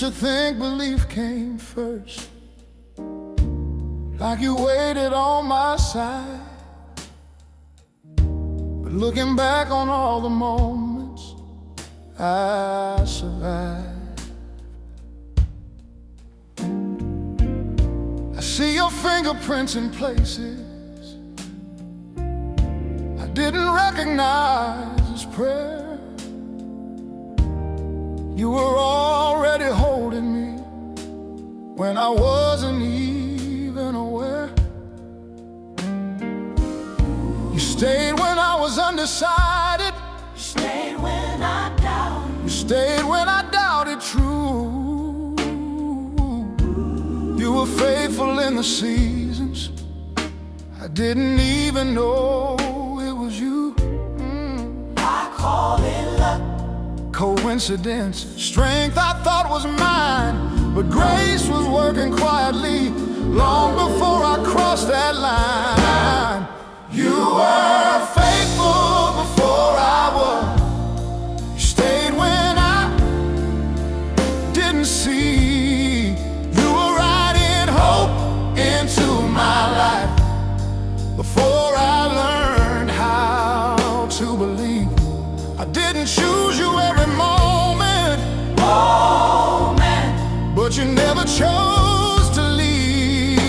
Used to think belief came first, like you waited on my side. But looking back on all the moments I survived, I see your fingerprints in places I didn't recognize as prayer. You were already holding me when I wasn't even aware. You stayed when I was undecided. You stayed when I doubted. You stayed when I doubted true. You were faithful in the seasons I didn't even know it was you. I call it luck, coincidence, strength I thought was mine, but grace was working quietly long before I crossed that line. You were faithful before I was. You stayed when I didn't see. You were writing hope into my life before I learned how to believe. I didn't choose you every moment, but you never chose to leave.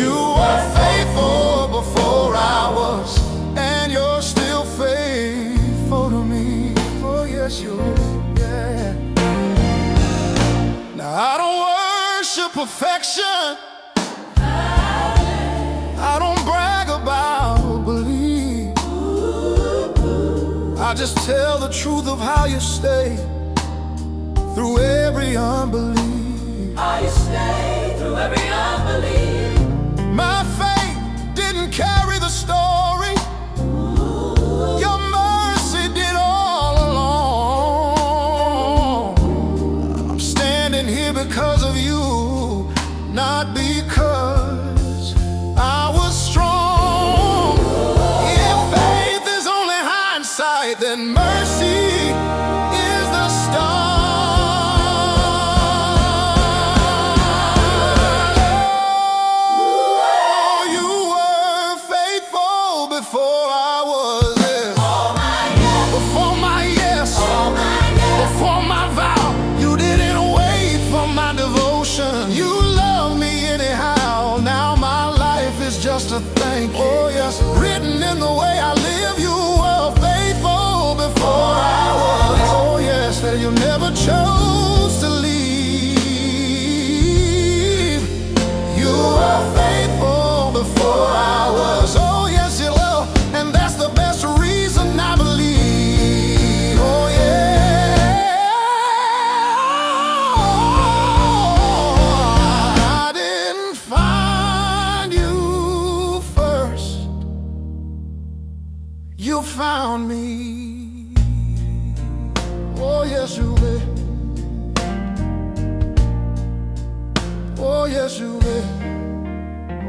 You were faithful before I was, and you're still faithful to me. Oh yes, you are, yeah. Now I don't worship perfection, I don't brag about belief. I just tell the truth of how you stay through every unbelief. how you stayed through every unbelief. My faith didn't carry the story, your mercy did all along. I'm standing here because of you, not because I was strong. If faith is only hindsight, then mercy is the start. Oh, you were faithful before I was there. All my yes, Before my yes, all my yes. before my vow, you didn't wait for my devotion. You love me anyhow. Now my life is just a thank you. Oh yes, written in the way I live. You were faithful before I was. Oh yes, that you never chose to leave. You were faithful before I was. Oh yes, you will, and that's the best reason I believe. Oh yeah. I didn't find you first, you found me. Oh yes, you will. Oh yes, you will.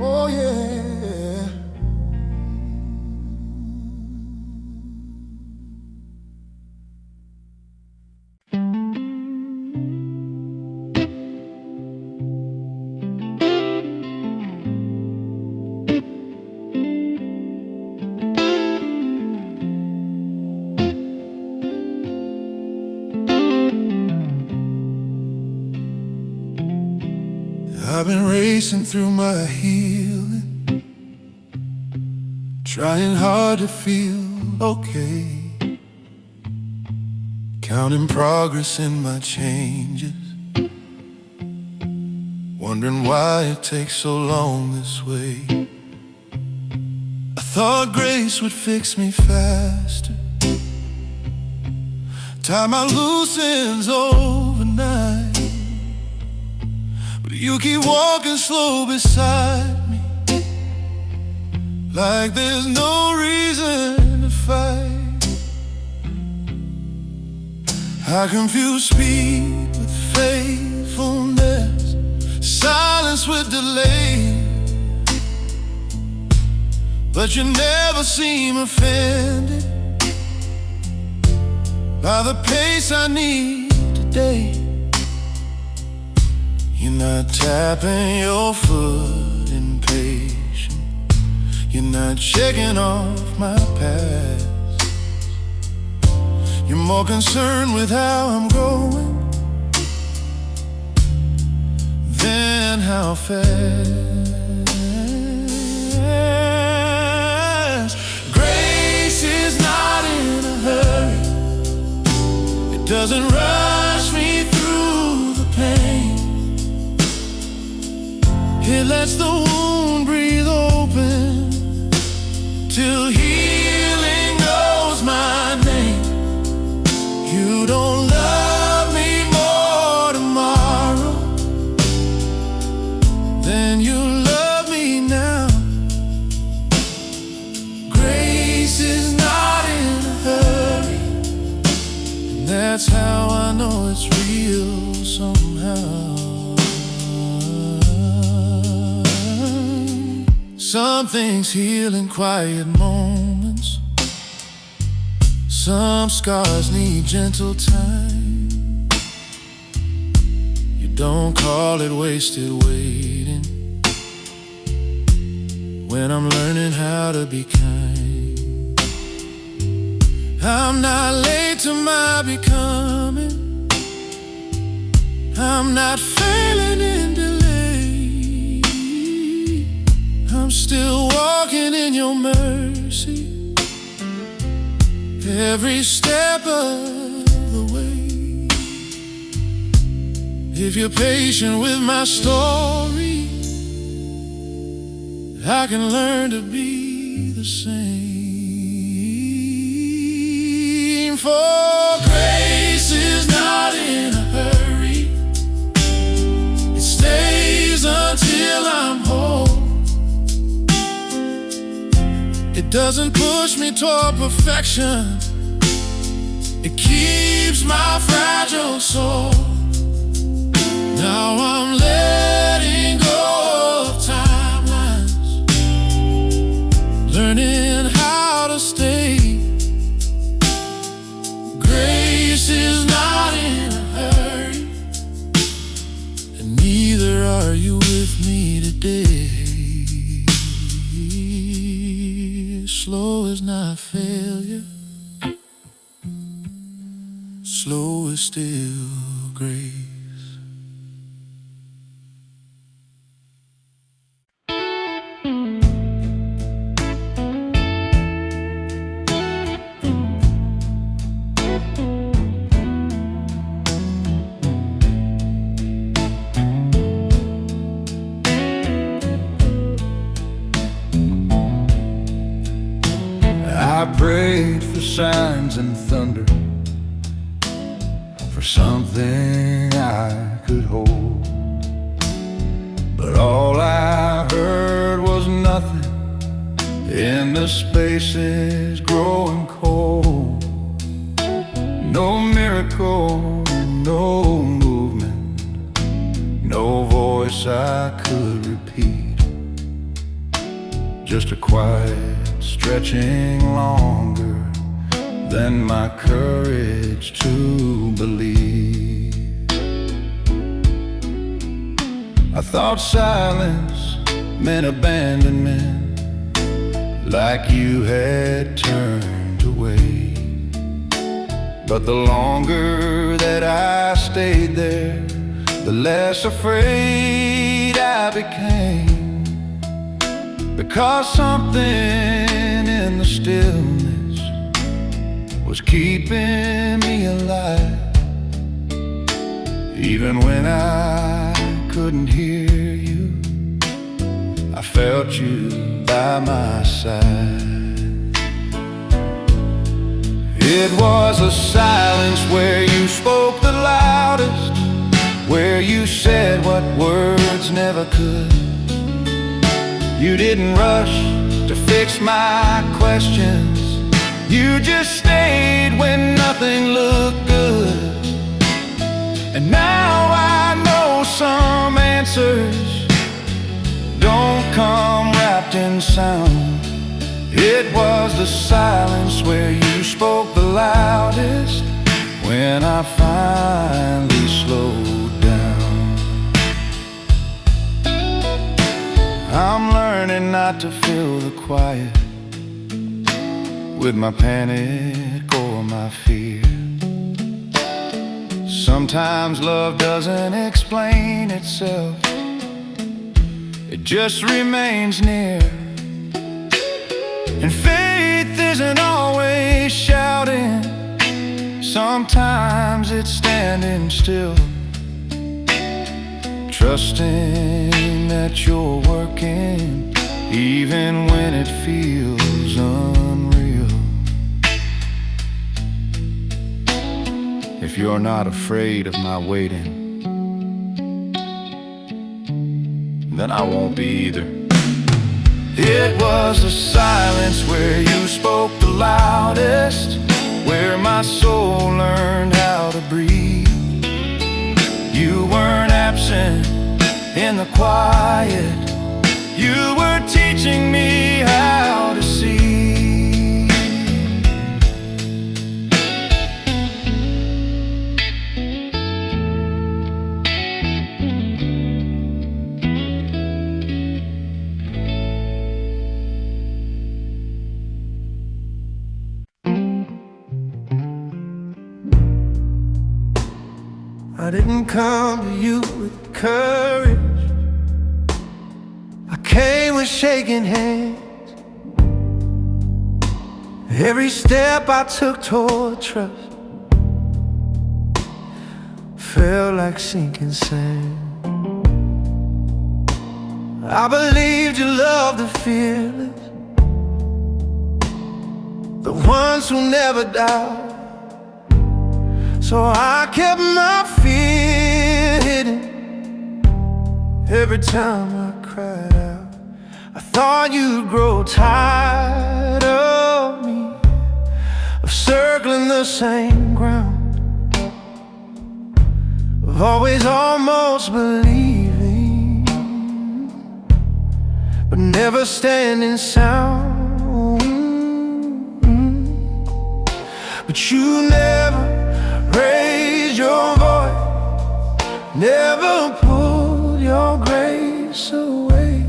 Oh yeah. I've been racing through my healing, trying hard to feel okay, counting progress in my changes, wondering why it takes so long this way. I thought grace would fix me faster, tie my loose ends overnight. You keep walking slow beside me, like there's no reason to fight. I confuse speed with faithfulness, silence with delay, but you never seem offended by the pace I need today. You're not tapping your foot impatient. You're not checking off my past. You're more concerned with how I'm growing than how fast. Grace is not in a hurry. It doesn't rush me through the pain. It lets the wound breathe open till healing knows my name. You don't love me more tomorrow than you love me now. Grace is not in a hurry, and that's how I know it's real somehow. Some things heal in quiet moments. Some scars need gentle time. You don't call it wasted waiting when I'm learning how to be kind. I'm not late to my becoming. I'm not failing in delay. I'm still walking in your mercy every step of the way. If you're patient with my story, I can learn to be the same. For grace is not in a hurry. It stays until I'm whole. It doesn't push me toward perfection. It keeps my fragile soul. Now I'm letting go of timelines, learning how to stay. Grace is not in a hurry, and neither are you with me today. Slow is not failure. Slow is still grace. I prayed for signs and thunder, for something I could hold. But all I heard was nothing in the spaces growing cold. No miracle, no movement, no voice I could repeat. Just a quiet stretching longer than my courage to believe. I thought silence meant abandonment, like you had turned away. But the longer that I stayed there, the less afraid I became. Because something in the stillness was keeping me alive. Even when I couldn't hear you, I felt you by my side. It was a silence where you spoke the loudest, where you said what words never could. You didn't rush to fix my questions. You just stayed when nothing looked good. And now I know some answers don't come wrapped in sound. It was the silence where you spoke the loudest when I finally the quiet with my panic or my fear. Sometimes love doesn't explain itself, it just remains near. And faith isn't always shouting, sometimes it's standing still, trusting that you're working even when it feels unreal. If you're not afraid of my waiting, then I won't be either. It was the silence where you spoke the loudest, where my soul learned how to breathe. You weren't absent in the quiet, you were teaching me how to see. I didn't come to you with courage, I came with shaking hands. Every step I took toward trust felt like sinking sand. I believed you loved the fearless, the ones who never doubt. So I kept my fear hidden every time I cried out. I thought you'd grow tired of me, of circling the same ground, of always almost believing, but never standing sound. But you never raised your voice, never pulled your grace away.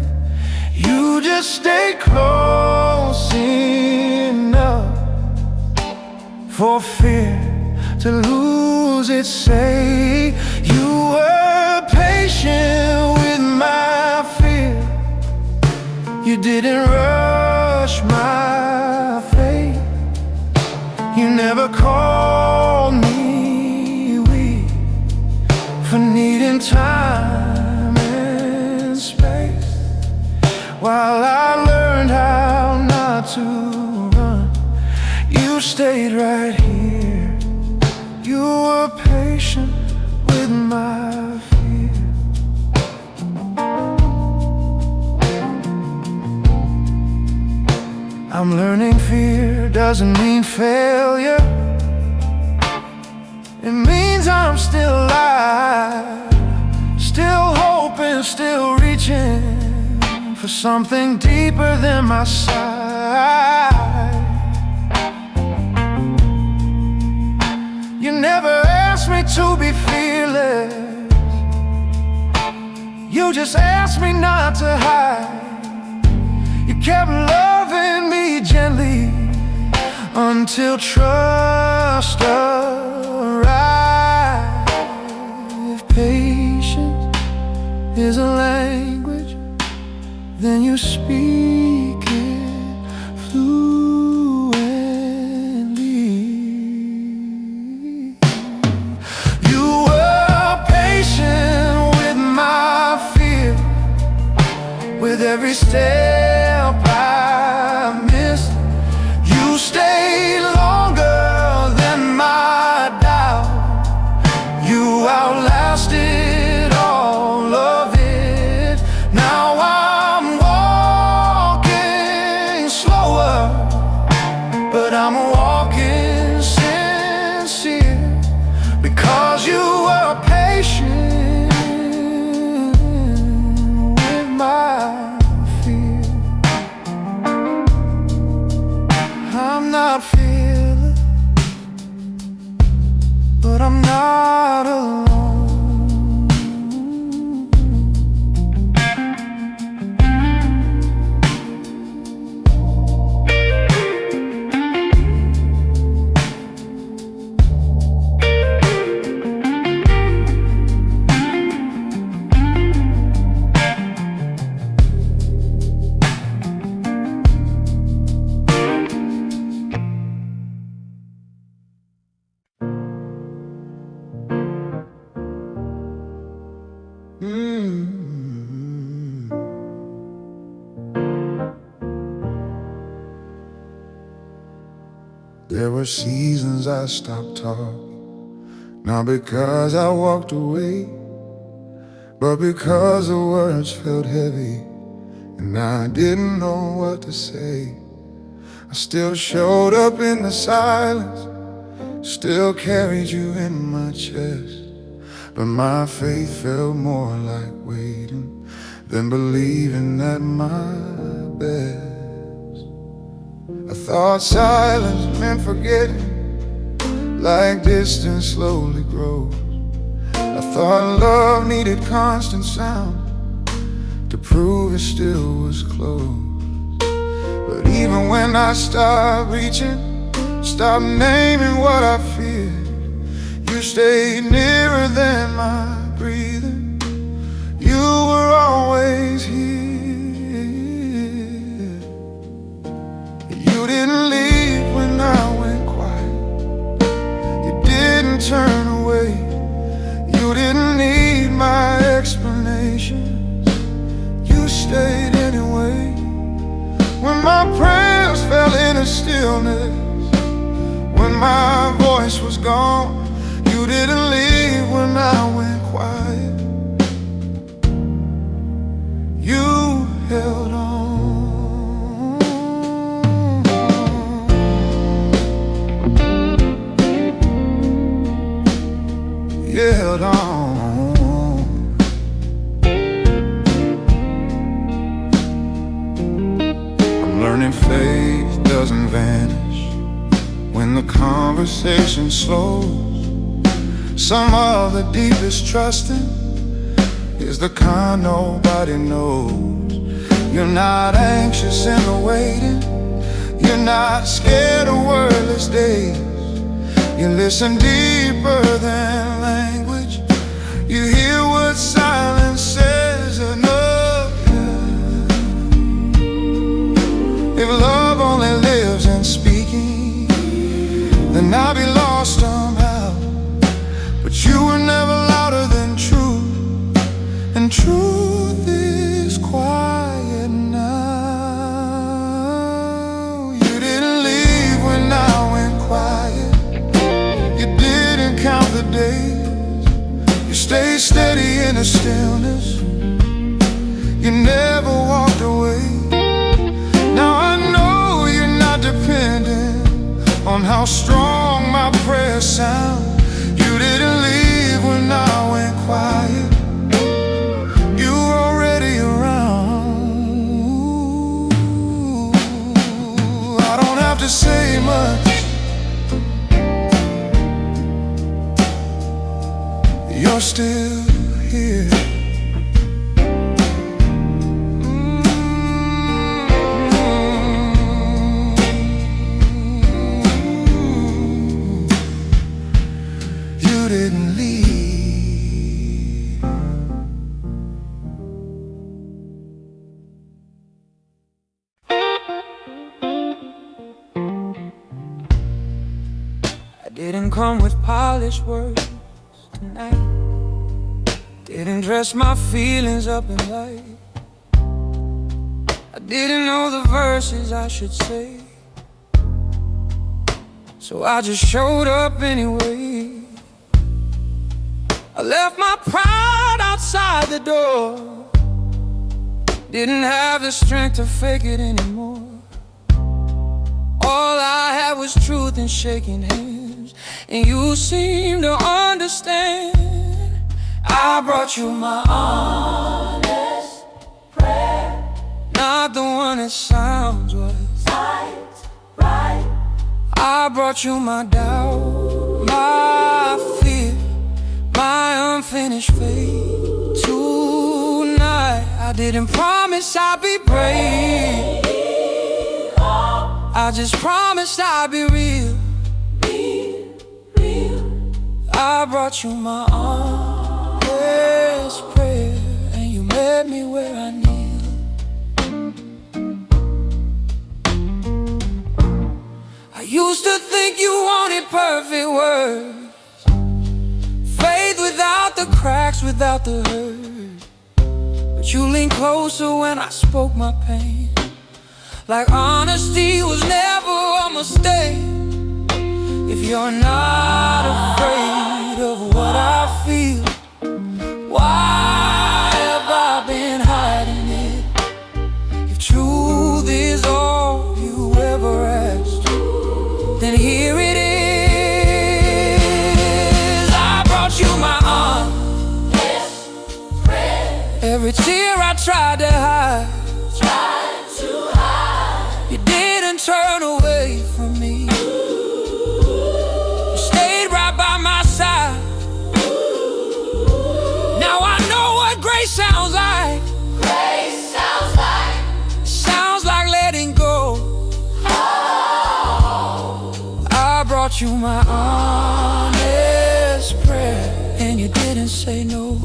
You just stay close enough for fear to lose its say. You were patient with my fear, you didn't rush my faith. You never called me weak for needing time and space. While I learned how not to run, you stayed right here. You were patient with my fear. I'm learning fear doesn't mean failure, it means I'm still alive, still hoping, still reaching for something deeper than my sight. You never asked me to be fearless, you just asked me not to hide. You kept loving me gently until trust arrived. If patience is a language, then you speak it fluently. You were patient with my fear, with every step I missed. You stayed longer than my doubt, you outlasted all of it. Now I'm walking slower, but I'm walking sincere, because you were patient with my fear. There were seasons I stopped talking, not because I walked away, but because the words felt heavy and I didn't know what to say. I still showed up in the silence, still carried you in my chest, but my faith felt more like waiting than believing at my best. I thought silence meant forgetting, like distance slowly grows. I thought love needed constant sound to prove it still was close. But even when I stopped reaching, stopped naming what I feared, you stayed nearer than my breathing. You were always here. You didn't leave when I went quiet. You didn't turn away. You didn't need my explanations. You stayed anyway. When my prayers fell into stillness, when my voice was gone, you didn't leave when I went quiet. You held on. You held on. I'm learning faith doesn't vanish when the conversation slows. Some of the deepest trusting is the kind nobody knows. You're not anxious in the waiting. You're not scared of wordless days. You listen deeper than language. You hear what silence says enough. If love only lives in speaking, then I'll be lost somehow. But you were never louder than truth, and truth is quiet now. You didn't leave when I went quiet. You didn't count the days. You stayed steady in the stillness. You never walked away. Now I know you're not dependent on how strong my prayers sound. You didn't leave when I went quiet. You were already around. I don't have to say much. You're still here. You didn't leave. I didn't come with polished words tonight. Didn't dress my feelings up in light. I didn't know the verses I should say, so I just showed up anyway. I left my pride outside the door. Didn't have the strength to fake it anymore. All I had was truth and shaking hands, and you seemed to understand. I brought you my Honest prayer, not the one that sounds was sight right. I brought you my doubt, my fear, my unfinished faith. Tonight I didn't promise I'd be brave. I just promised I'd be real. I brought you my honest prayer, and you met me where I kneel. I used to think you wanted perfect words, faith without the cracks without the hurt, but you leaned closer when I spoke my pain. Like honesty was never a mistake. If you're not afraid of what I feel, why have I been hiding it? If truth is all you ever asked, then here it is. I brought you my honest prayer. Every tear I tried to hide, you didn't turn away from me. You stayed right by my side. Now I know what grace sounds like. Grace sounds like, Sounds like letting go. I brought you my honest prayer, and you didn't say no.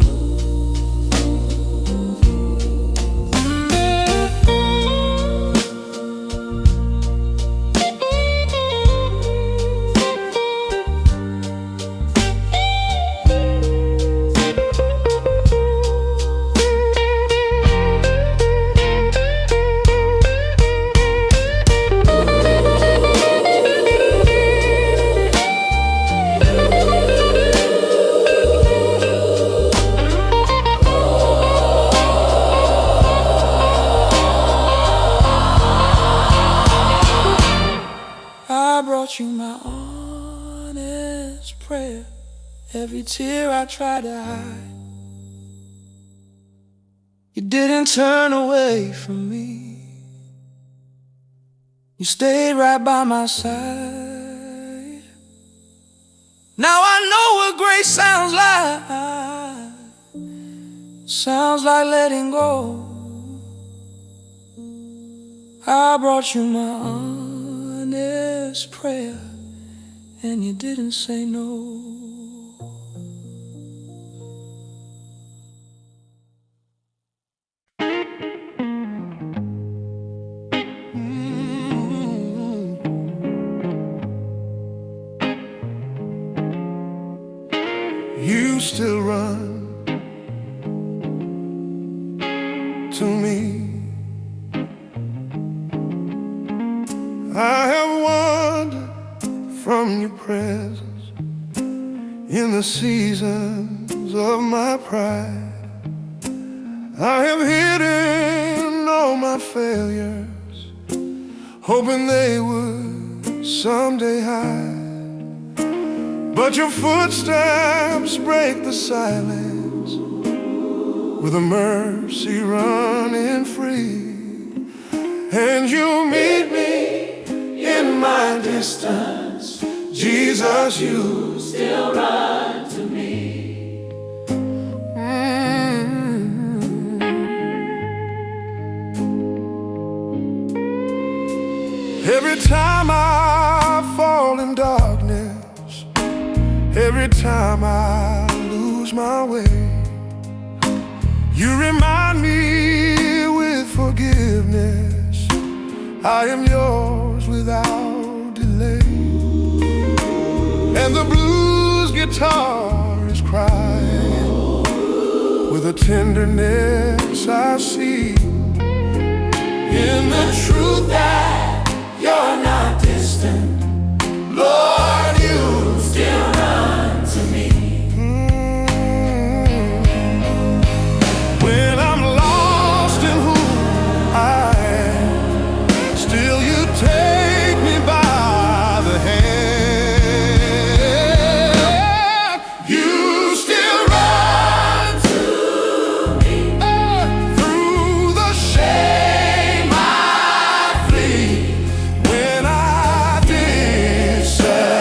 I brought you my honest prayer. Every tear I tried to hide, you didn't turn away from me. You stayed right by my side. Now I know what grace sounds like. Sounds like letting go. I brought you my honest prayer, and you didn't say no. You still run to me. I have wandered from your presence in the seasons of my pride. I have hidden all my failures, hoping they would someday hide. But your footsteps break the silence with a mercy running free. And you meet me in my distance. Jesus, you still run to me. Every time I fall in darkness, every time I lose my way, you remind me with forgiveness, I am yours without delay. And the blues guitar is crying with a tenderness I see in the truth that you're not distant. Lord, you still run to me. When I'm lost in who I am, still you take me by the hand. You still run to me. Through the shame I flee when I did say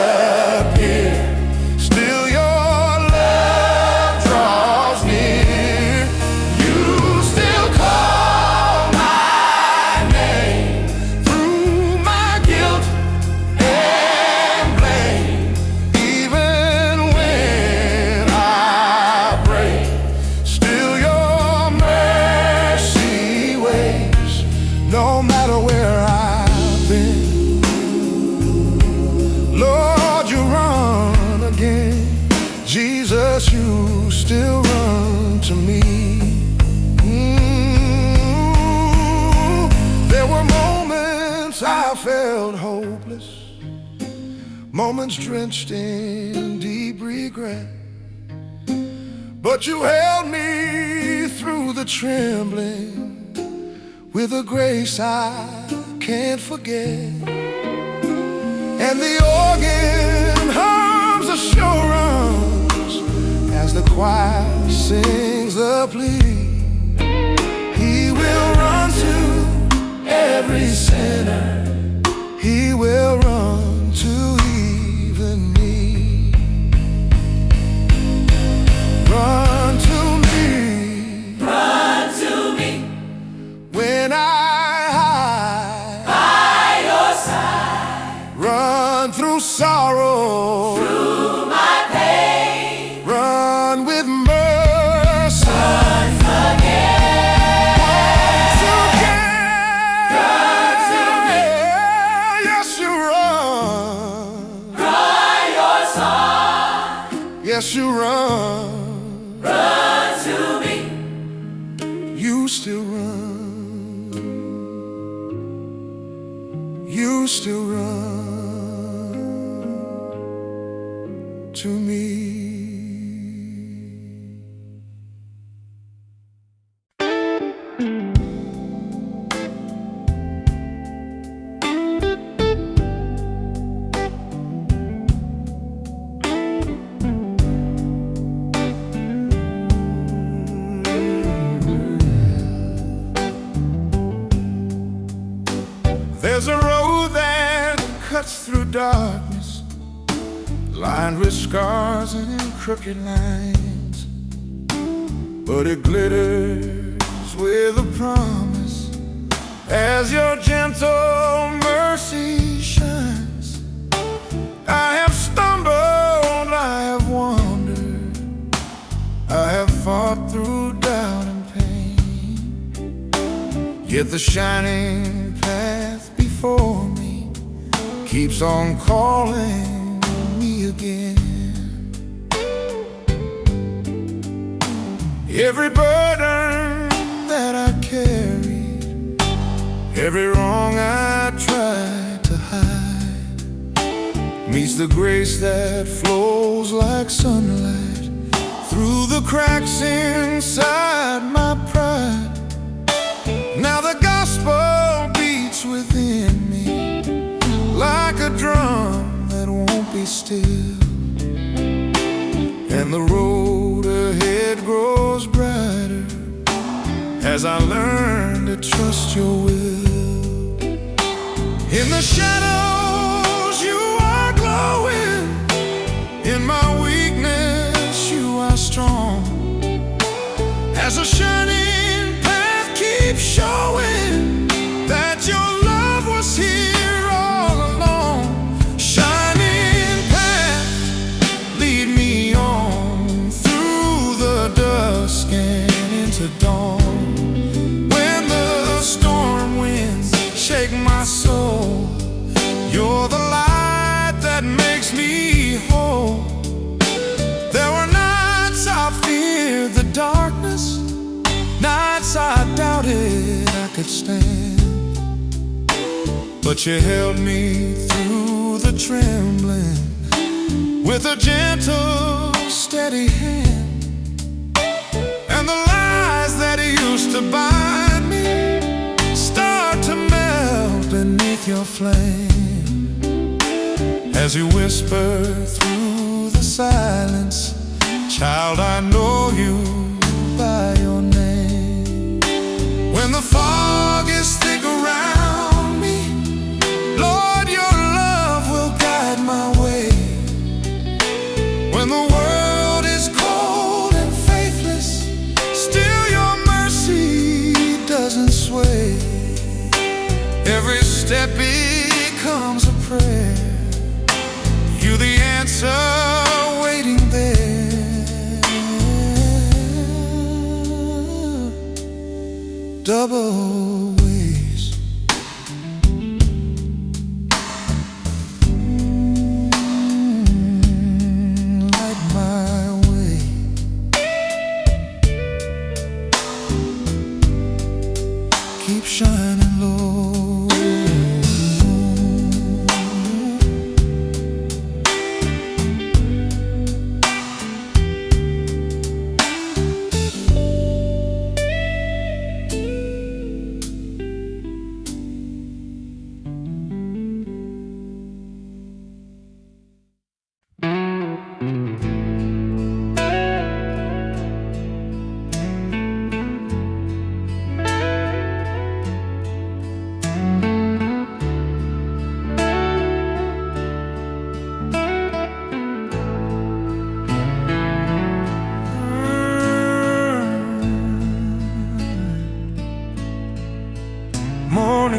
moments drenched in deep regret. But you held me through the trembling with a grace I can't forget. And the organ hums assurance as the choir sings the plea. He will run to every sinner. He will run to even me. Run to me. Run to me. When By your side. run through sorrow, Through my pain. run with mercy. Once again. Run to me. Yes, you run. Cry your song. Yes, you run. Run to me. You still run. You still run to me. There's a road that cuts through darkness, lined with scars and crooked lines, but it glitters with a promise as your gentle mercy shines. I have stumbled, I have wandered, I have fought through doubt and pain, yet the shining path before me keeps on calling me again. Every burden that I carried, every wrong I tried to hide, meets the grace that flows like sunlight through the cracks inside my pride. Now the gospel beats within me like a drum that won't be still, and the road ahead grows brighter as I learn to trust your will. In the shadows you are glowing, in my weakness you are strong, as a shining path keeps showing that your love was here all along. Shining path, lead me on through the dusk and into dawn. When the storm winds shake my soul, you're the light that makes me whole. There were nights I feared the darkness, nights I doubted I could stand, but you held me through the trembling with a gentle, steady hand, and the lies that used to bind me start to melt beneath your flame, as you whisper through the silence, child, I know you by your name. When the fog is thick around me, Lord, your love will guide my way. When the world is cold and faithless, still your mercy doesn't sway. Every step becomes a prayer, you the answer waiting there. Double ways, light my way. Keep shining low.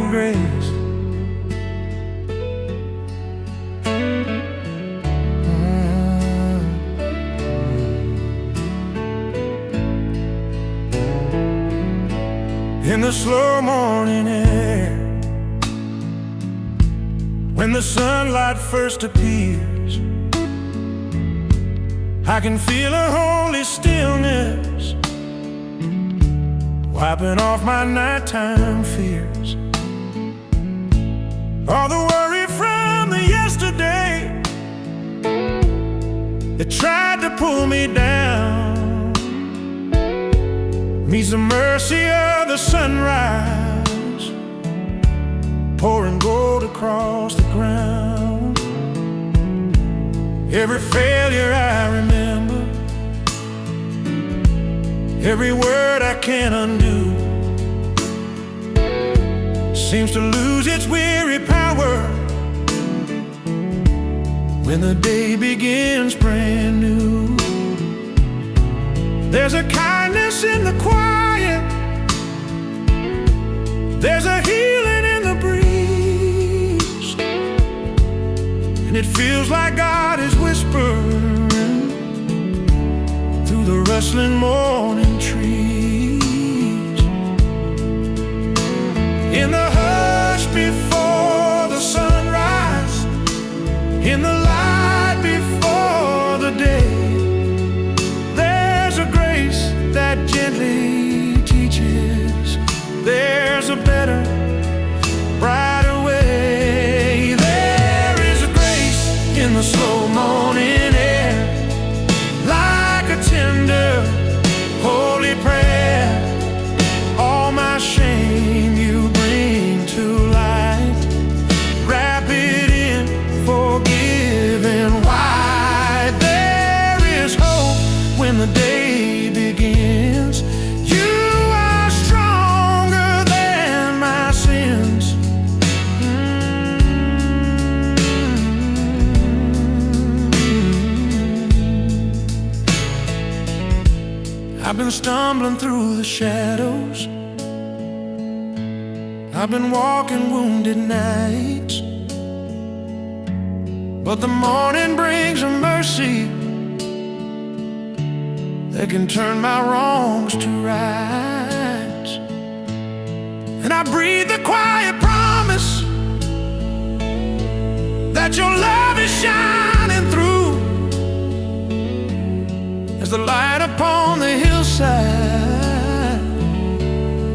grace. In the slow morning air, when the sunlight first appears, I can feel a holy stillness wiping off my nighttime fears. All the worry from the yesterday that tried to pull me down meets the mercy of the sunrise, pouring gold across the ground. Every failure I remember, every word I can't undo, seems to lose its weary power when the day begins brand new. There's a kindness in the quiet, there's a healing in the breeze, and it feels like God is whispering through the rustling morning trees. In the hush before the sunrise, in the light before the day, there's a grace that gently teaches. There's a better, brighter way. There is a grace in the slow morning air, like a tender, holy prayer. All my shame you bring to light, wrap it in forgiving white. There is hope when the day begins. You are stronger than my sins. I've been stumbling through the shadows, I've been walking wounded nights, but the morning brings a mercy that can turn my wrongs to rights. And I breathe the quiet promise that your love is shining through, as the light upon the hillside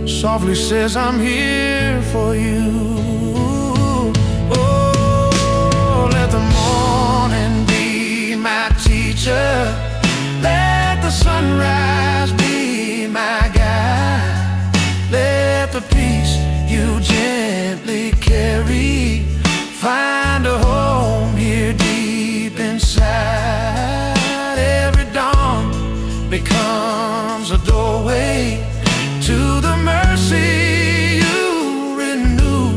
softly says, I'm here for you. Oh, let the morning be my teacher, let the sunrise be my guide, let the peace you gently carry find a home here deep inside. Every dawn becomes a doorway to the mercy you renew.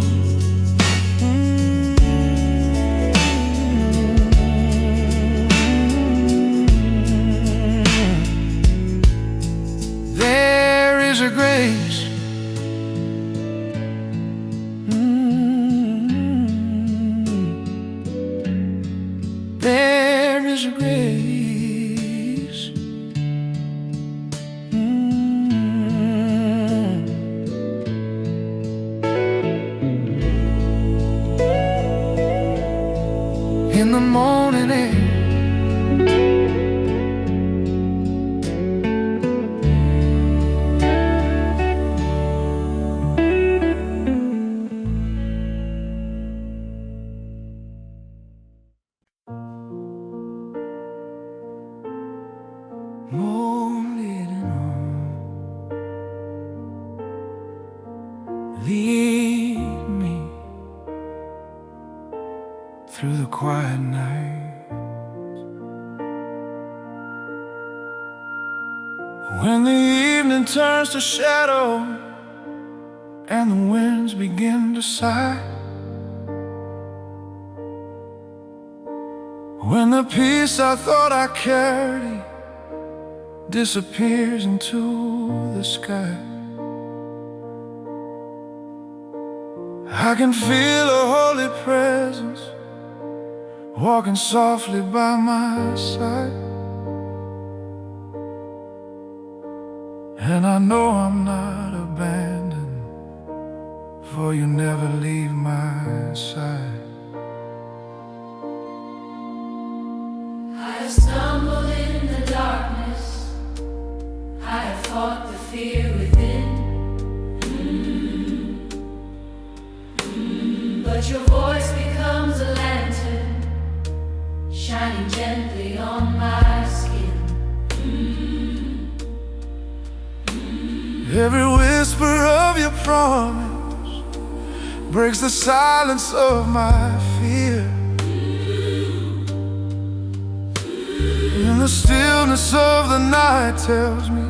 There is a grace. There is a grace. In the morning air, molded and on, lead me through the quiet night. When the evening turns to shadow and the winds begin to sigh, when the peace I thought I carried disappears into the sky, I can feel a holy presence walking softly by my side, and I know I'm not abandoned, for you never leave my side. I have stumbled in the darkness, I have fought the fear within. But your voice becomes a lantern, shining gently on my skin. Every whisper of your promise breaks the silence of my fear. And the stillness of the night tells me,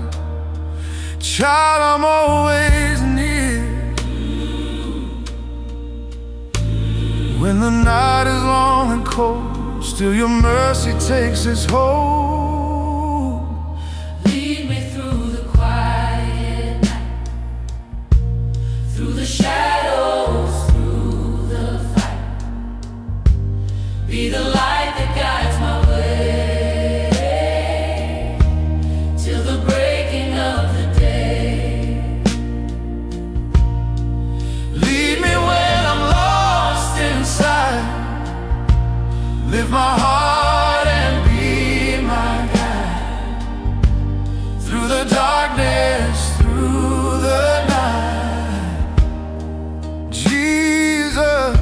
child, I'm always near. When the night is long and cold, still your mercy takes its hold. Lead me through the quiet night, through the shadows, through the fight. Be the light that guides my way, till the breaking of the day. Lead me when I'm lost inside, lift my heart and be my guide. Through the darkness, through the night, Jesus,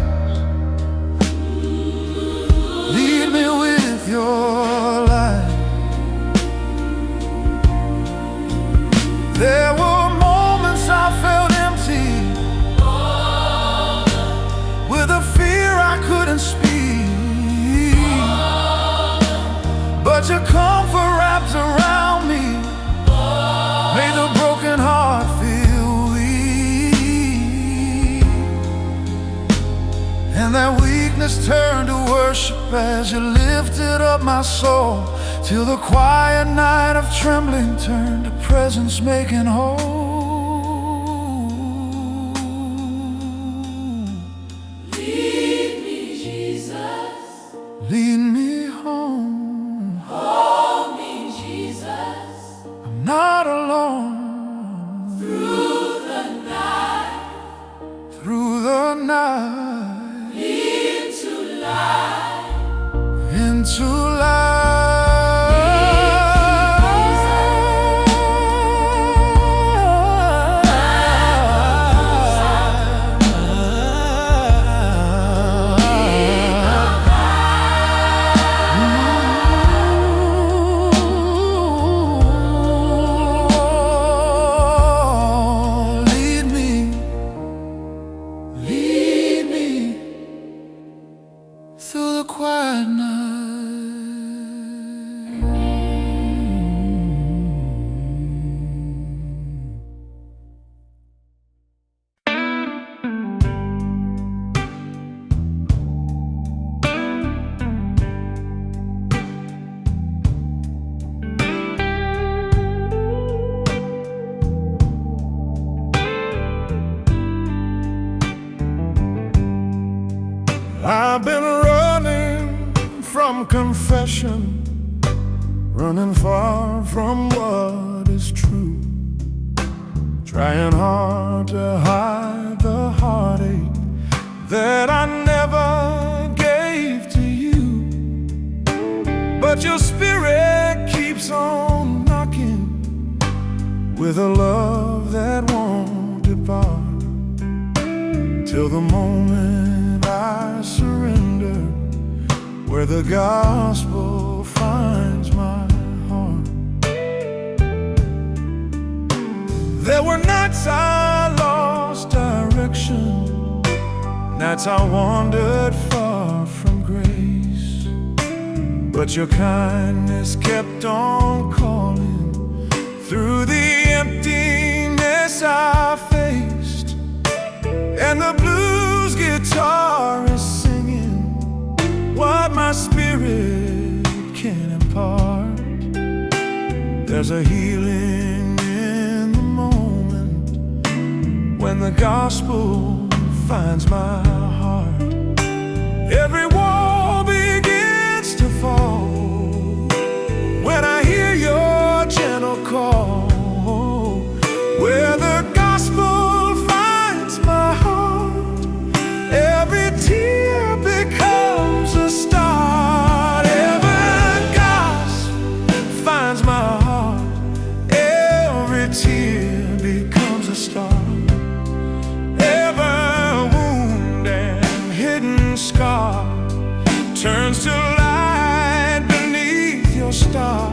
lead me with your light. There were moments I felt empty, with a fear I couldn't speak. But your comfort wrapped around me, made the broken heart feel weak. And that weakness turned to worship as you lifted up my soul, till the quiet night of trembling turned to presence making whole. Lead me, Jesus. Lead me home. Hold me, Jesus. I'm not alone. Through the night, Through the night, into light. into light. Lead me, lead me through the quiet night. I've been running from confession, running far from what is true, trying hard to hide the heartache that I never gave to you. But your spirit keeps on knocking with a love that won't depart, till the moment I surrender, where the gospel finds my heart. There were nights I lost direction, nights I wandered far from grace, but your kindness kept on calling through the emptiness I faced. And the blues guitar is singing what my spirit can impart. There's a healing in the moment when the gospel finds my heart. Every wall begins to fall when I hear your gentle call. Where the gospel finds my heart, every tear becomes a start. Every gasp finds my heart, every tear becomes a start. Scar turns to light beneath your star.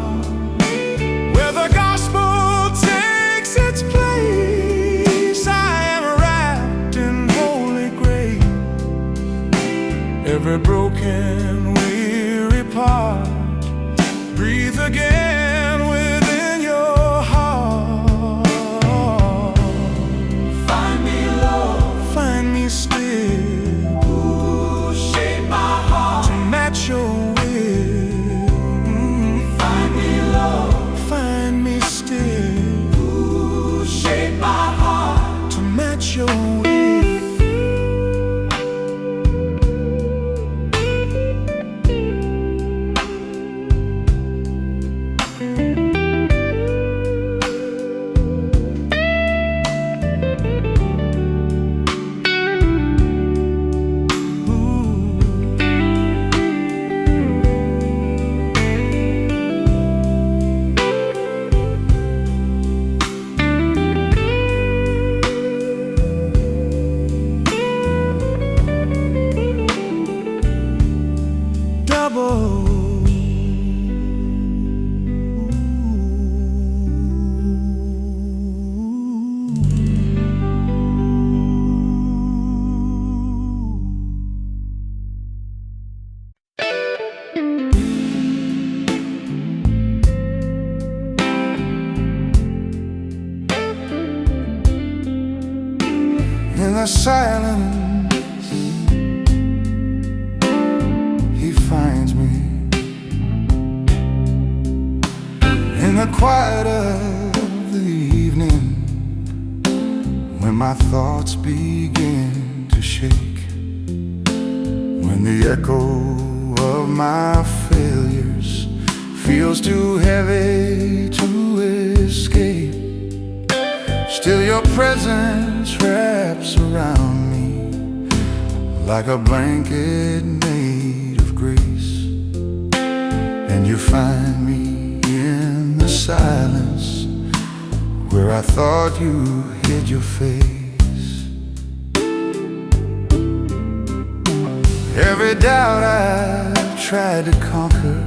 Where the gospel takes its place, I am wrapped in holy grace. Every broken, weary part, breathe again within your heart. Find me, Lord, find me still. Your will. Find me, Lord, find me still. Ooh, shape my heart to match your will. In the silence, he finds me. In the quiet of the evening, when my thoughts begin to shake, when the echo of my failures feels too heavy to escape, still your presence wraps around me like a blanket made of grace. And you find me in the silence where I thought you hid your face. Every doubt I've tried to conquer,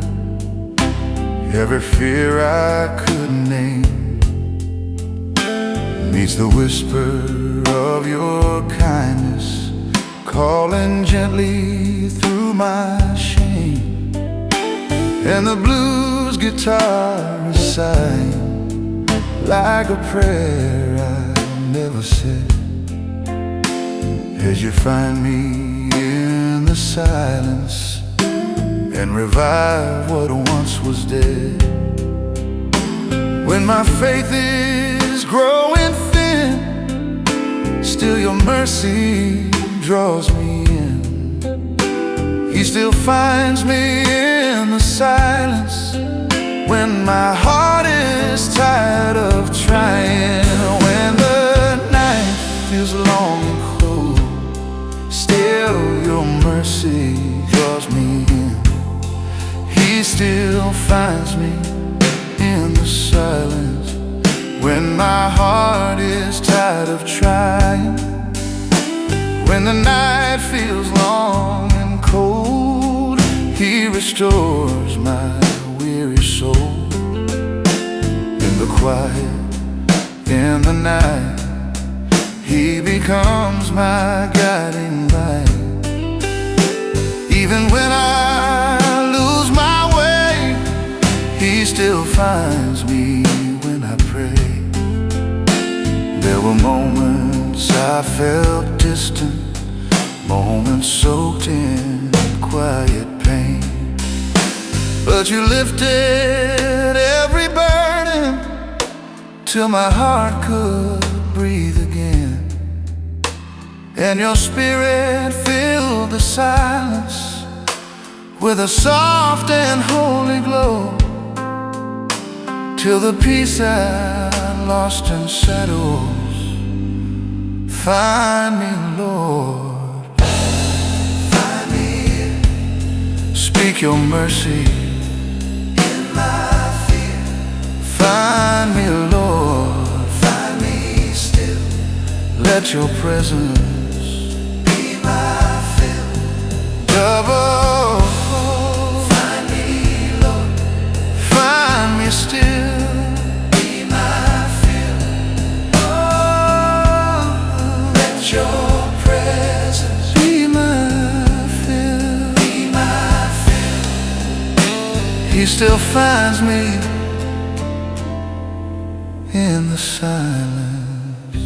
every fear I couldn't name, meets the whisper of your kindness, calling gently through my shame. And the blues guitar is sighing like a prayer I never said, as you find me in the silence and revive what once was dead. When my faith is growing thin, still your mercy draws me in. He still finds me in the silence when my heart is tired of trying. When the night feels long and cold, still your mercy draws me in. He still finds me in the silence when my heart is tired of trying. When the night feels long and cold, he restores my weary soul. In the quiet, in the night, he becomes my guiding light. Even when I lose my way, he still finds me when I pray. There were moments I felt distant, moments soaked in quiet pain, but you lifted every burden till my heart could breathe again. and your spirit filled the silence with a soft and holy glow, till the peace I lost in shadows find me, Lord. Find me. Speak your mercy in my fear. Find me, Lord. Find me still. Let your presence be my fill. Double. Find me, Lord. Find me still. Be my fill. Oh, let your presence be my fill. Be my fill. He still finds me in the silence,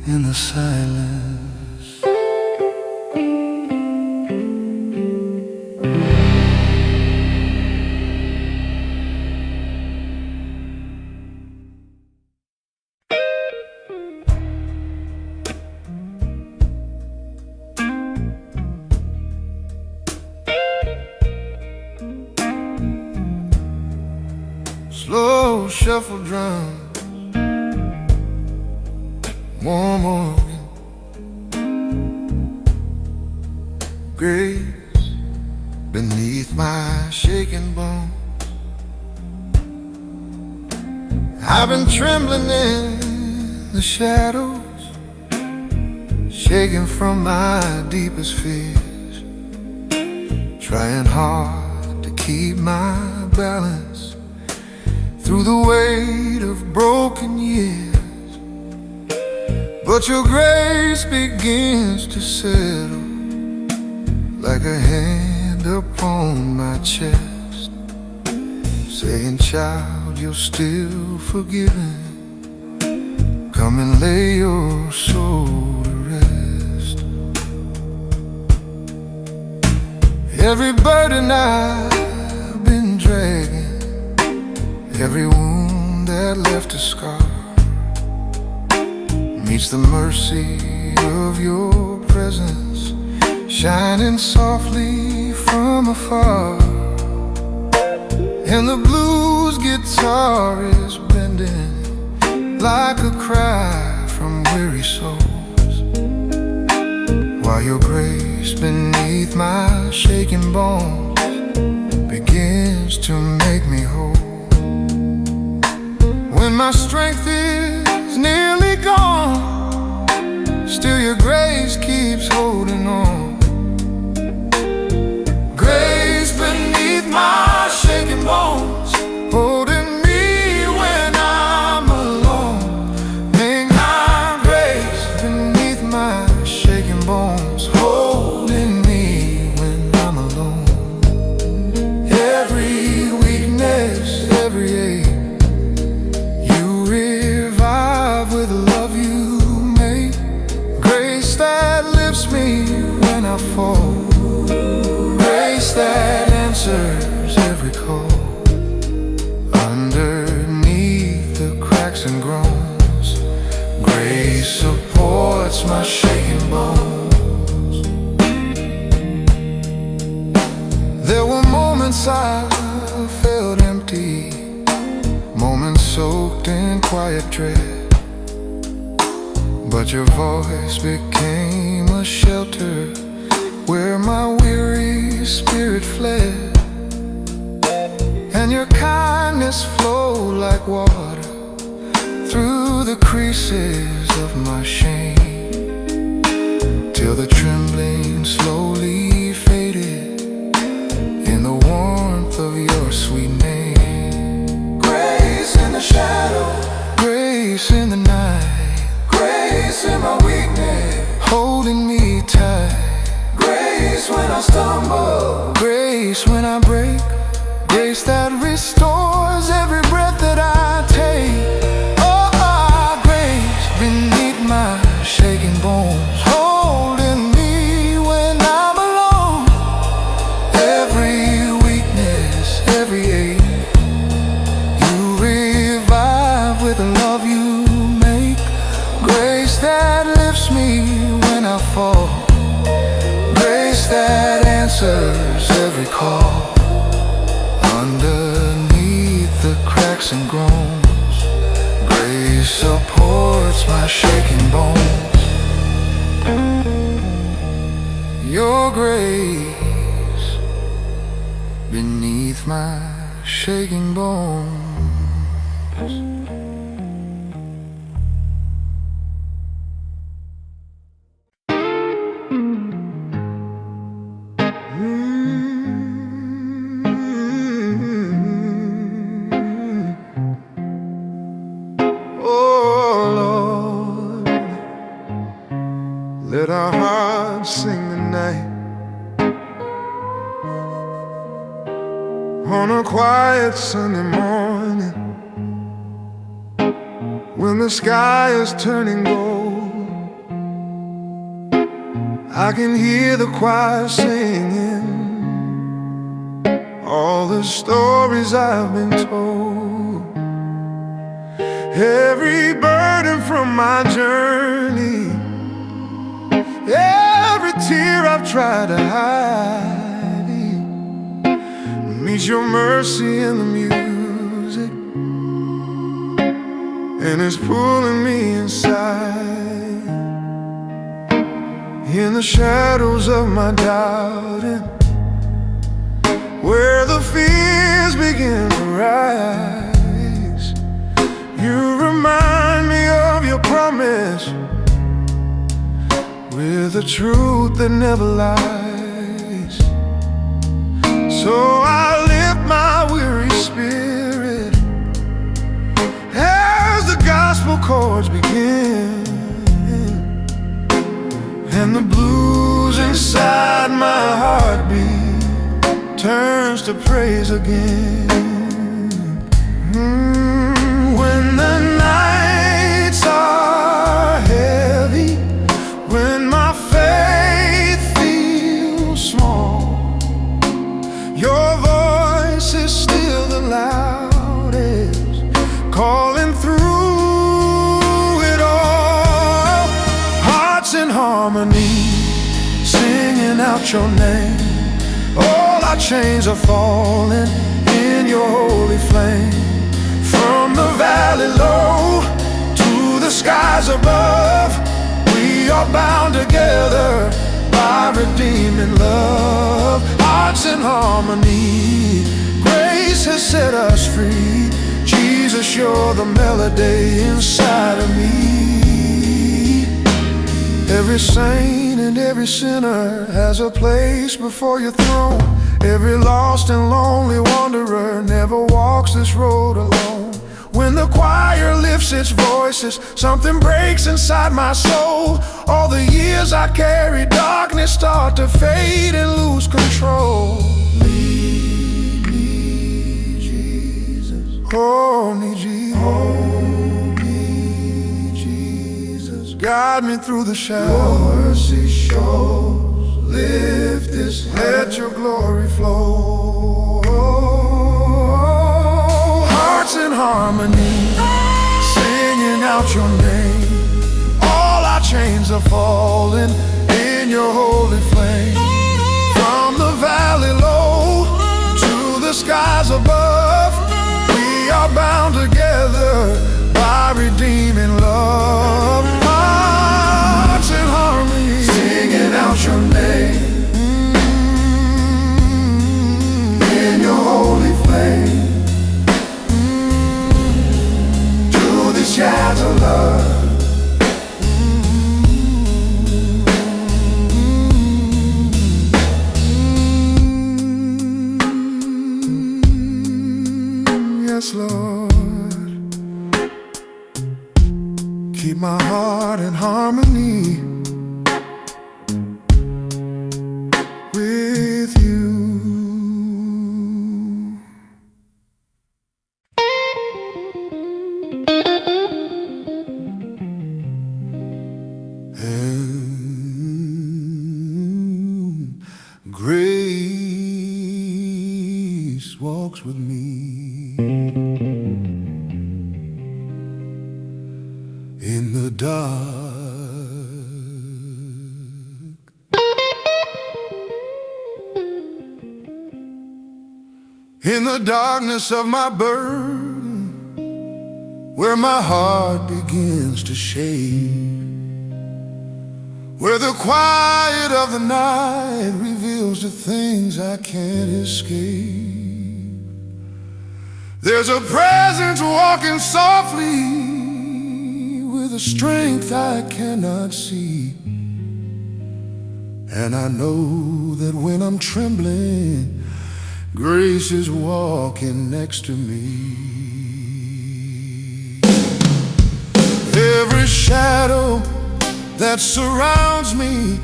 in the silence. Slow shuffle drums, warm organ, grace beneath my shaking bones. I've been trembling in the shadows, shaking from my deepest fears, trying hard to keep my balance through the weight of broken years. But your grace begins to settle like a hand upon my chest, saying, child, you're still forgiven. Come and lay your soul to rest. Every burden I've been dragging, every wound that left a scar, meets the mercy of your presence, shining softly from afar. And the blues guitar is bending like a cry from weary souls, while your grace beneath my shaking bones begins to make me whole. When my strength is nearly gone, still your grace keeps holding on. Grace beneath my shaking bones, holding me when I'm alone. Make my grace beneath my shaking bones, holding me when I'm alone. Every weakness, every ache, with love you make. Grace that lifts me when I fall, grace that answers every call. Underneath the cracks and groans, grace supports my shaking bones. There were moments I felt empty, moments soaked in quiet dread, but your voice became a shelter where my weary spirit fled. And your kindness flowed like water through the creases of my shame, till the trembling slowly faded in the warmth of your sweet name. Grace in the shadow, grace in the night, grace in my weakness, holding me tight. Grace when I stumble, grace when I break, grace that restores every breath that I take. Oh, grace beneath my shaking bones, holding me when I'm alone. Every weakness, every ache, you revive with the love you make. fall, grace that answers every call. Underneath the cracks and groans, grace supports my shaking bones. Your grace beneath my shaking bones. Oh Lord, let our hearts sing tonight on a quiet Sunday morning, when the sky is turning gold. I can hear the choir singing all the stories I've been told. Every burden from my journey, every tear I've tried to hide, meets your mercy in the music, and it's pulling me inside. In the shadows of my doubting, where the fears begin to rise, you remind me of your promise, with a truth that never lies. So I lift my weary spirit as the gospel chords begin, and the blues inside my heartbeat turns to praise again. When the nights are heavy, when my faith feels small, your voice is still the loudest, calling through it all. Hearts in harmony, singing out your name. All our chains are falling in your holy flame. From the valley low to the skies above, we are bound together by redeeming love. Hearts in harmony, grace has set us free. Jesus, you're the melody inside of me. Every saint and every sinner has a place before your throne. Every lost and lonely wanderer never walks this road alone. When the choir lifts its voices, something breaks inside my soul. All the years I carried darkness start to fade and lose control. Lead me, Jesus. Hold me, Jesus. Hold me, Jesus. Guide me through the shadows. Your mercy shows. Lift this head. Let your glory flow. Hearts in harmony, singing out your name. All our chains are falling in your holy flame. From the valley low to the skies above, we are bound together by redeeming love. Hearts in harmony, singing out your name. In your holy flame, to the skies of love. Yes, Lord, keep my heart in harmony with you. And grace walks with me in the dark In the darkness of my burden, where my heart begins to shake, where the quiet of the night reveals the things I can't escape. There's a presence walking softly with a strength I cannot see. And I know that when I'm trembling, grace is walking next to me. Every shadow that surrounds me,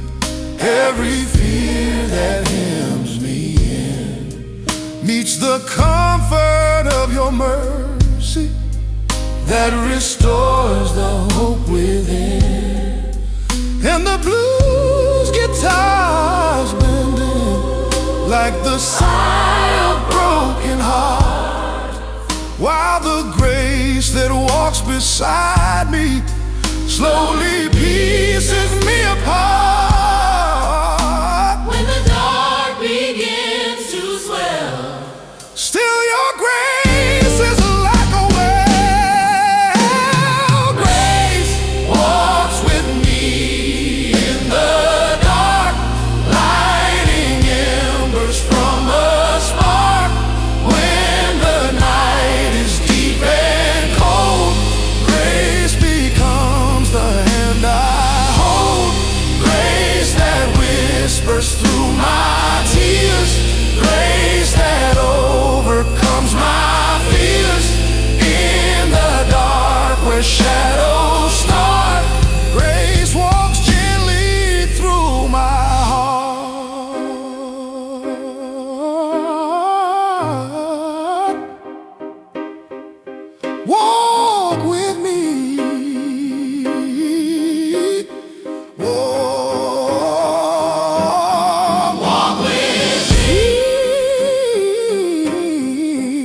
every fear that hems me in, meets the comfort of your mercy that restores the hope within. And the blues guitars bending like the sigh of broken heart, while the grace that walks beside me slowly pieces me apart. When the dark begins to swell, still your grace is like a well. Grace walks with me in the dark, lighting embers from a spark. When the night is deep and cold, grace becomes the hand I hold. Grace that whispers through my tears, grace that overcomes my fears. In the dark where shadows start, grace walks gently through my heart. Walk with me. Walk with me.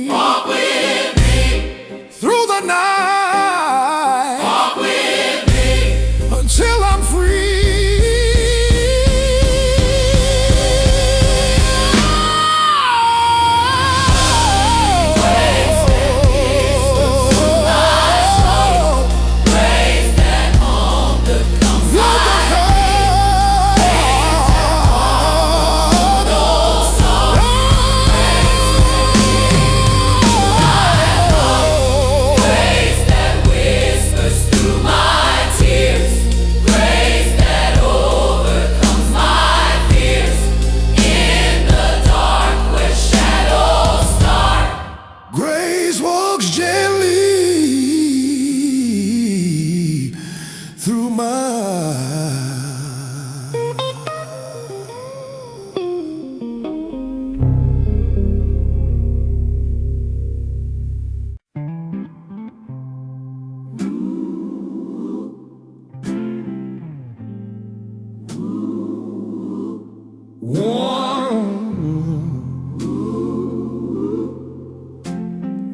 walk with me, Through the night, walk with me, until I'm free. grace that overcomes my grace that whispers through my tears, grace that overcomes my fears. In the dark where shadows start, Grace walks gently through my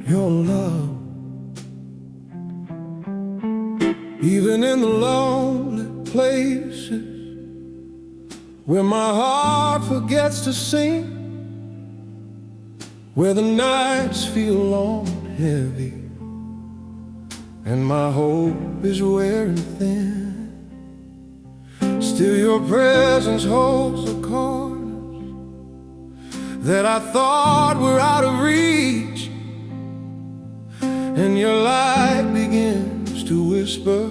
your love. Even in the lonely places where my heart forgets to sing, where the nights feel long and heavy and my hope is wearing thin, still your presence holds the corners that I thought were out of reach. And your light begins to whisper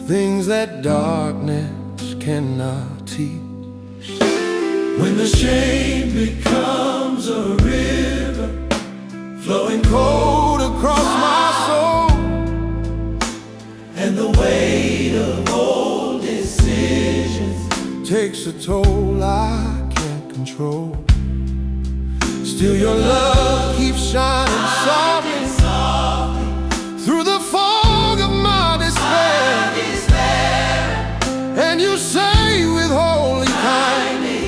things that darkness cannot teach. When the shame becomes a river flowing cold across my soul, and the weight of old decisions takes a toll I can't control, still your love keeps shining softly through the fog of my despair. And you say with holy kindness,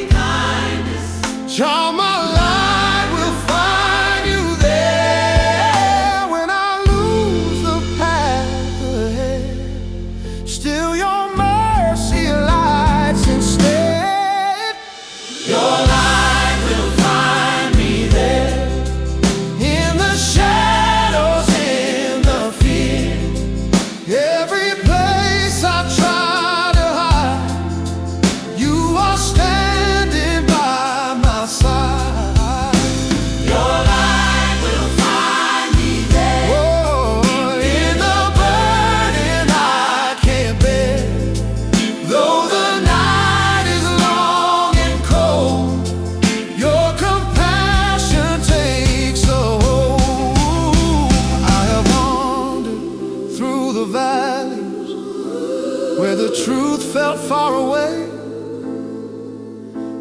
child, my light will find you there. When I lose the path ahead, still your mercy lights instead. Your light will find me there. where the truth felt far away,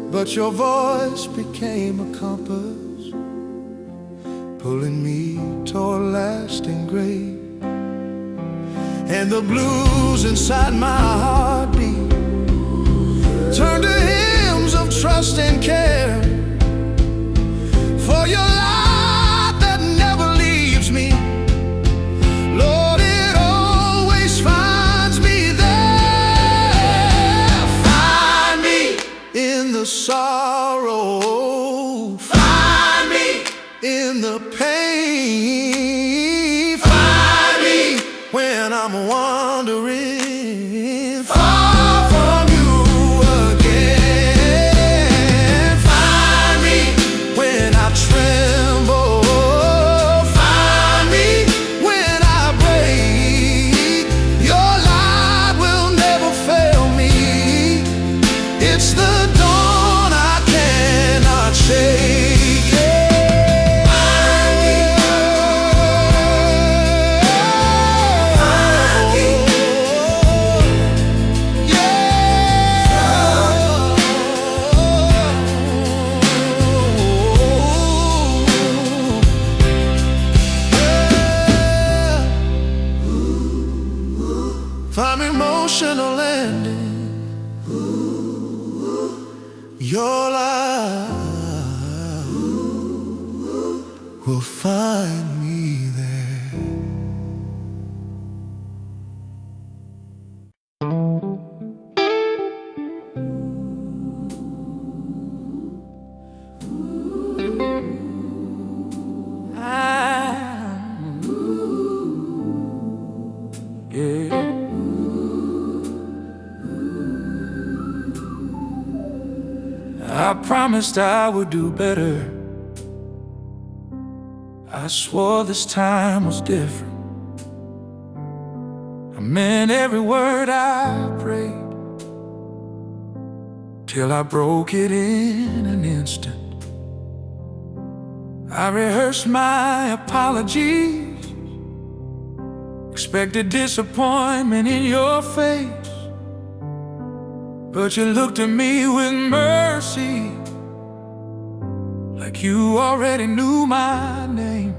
but your voice became a compass, pulling me toward lasting grace. And the blues inside my heartbeat turned to hymns of trust and care, for your light that never leaves me, Lord, it always finds me there. Find me in the sorrow, find me in the pain, find me when I'm wandering far from you again. Find me when I tremble, find me when I break. Your light will never fail me. It's the dawn I cannot shake. I'm emotional landing. Your light will find me there. I promised I would do better. I swore this time was different. I meant every word I prayed, till I broke it in an instant. I rehearsed my apologies, expected disappointment in your face, but you looked at me with mercy, like you already knew my name.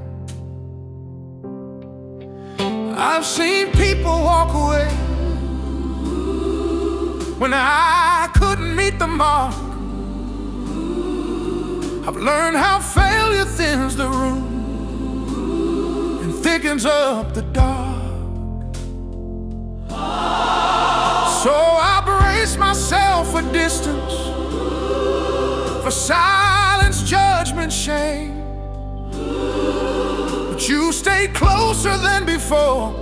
I've seen people walk away when I couldn't meet the mark. I've learned how failure thins the room and thickens up the dark. So I brace myself for distance, for silence, judgment, shame. But you stayed closer than before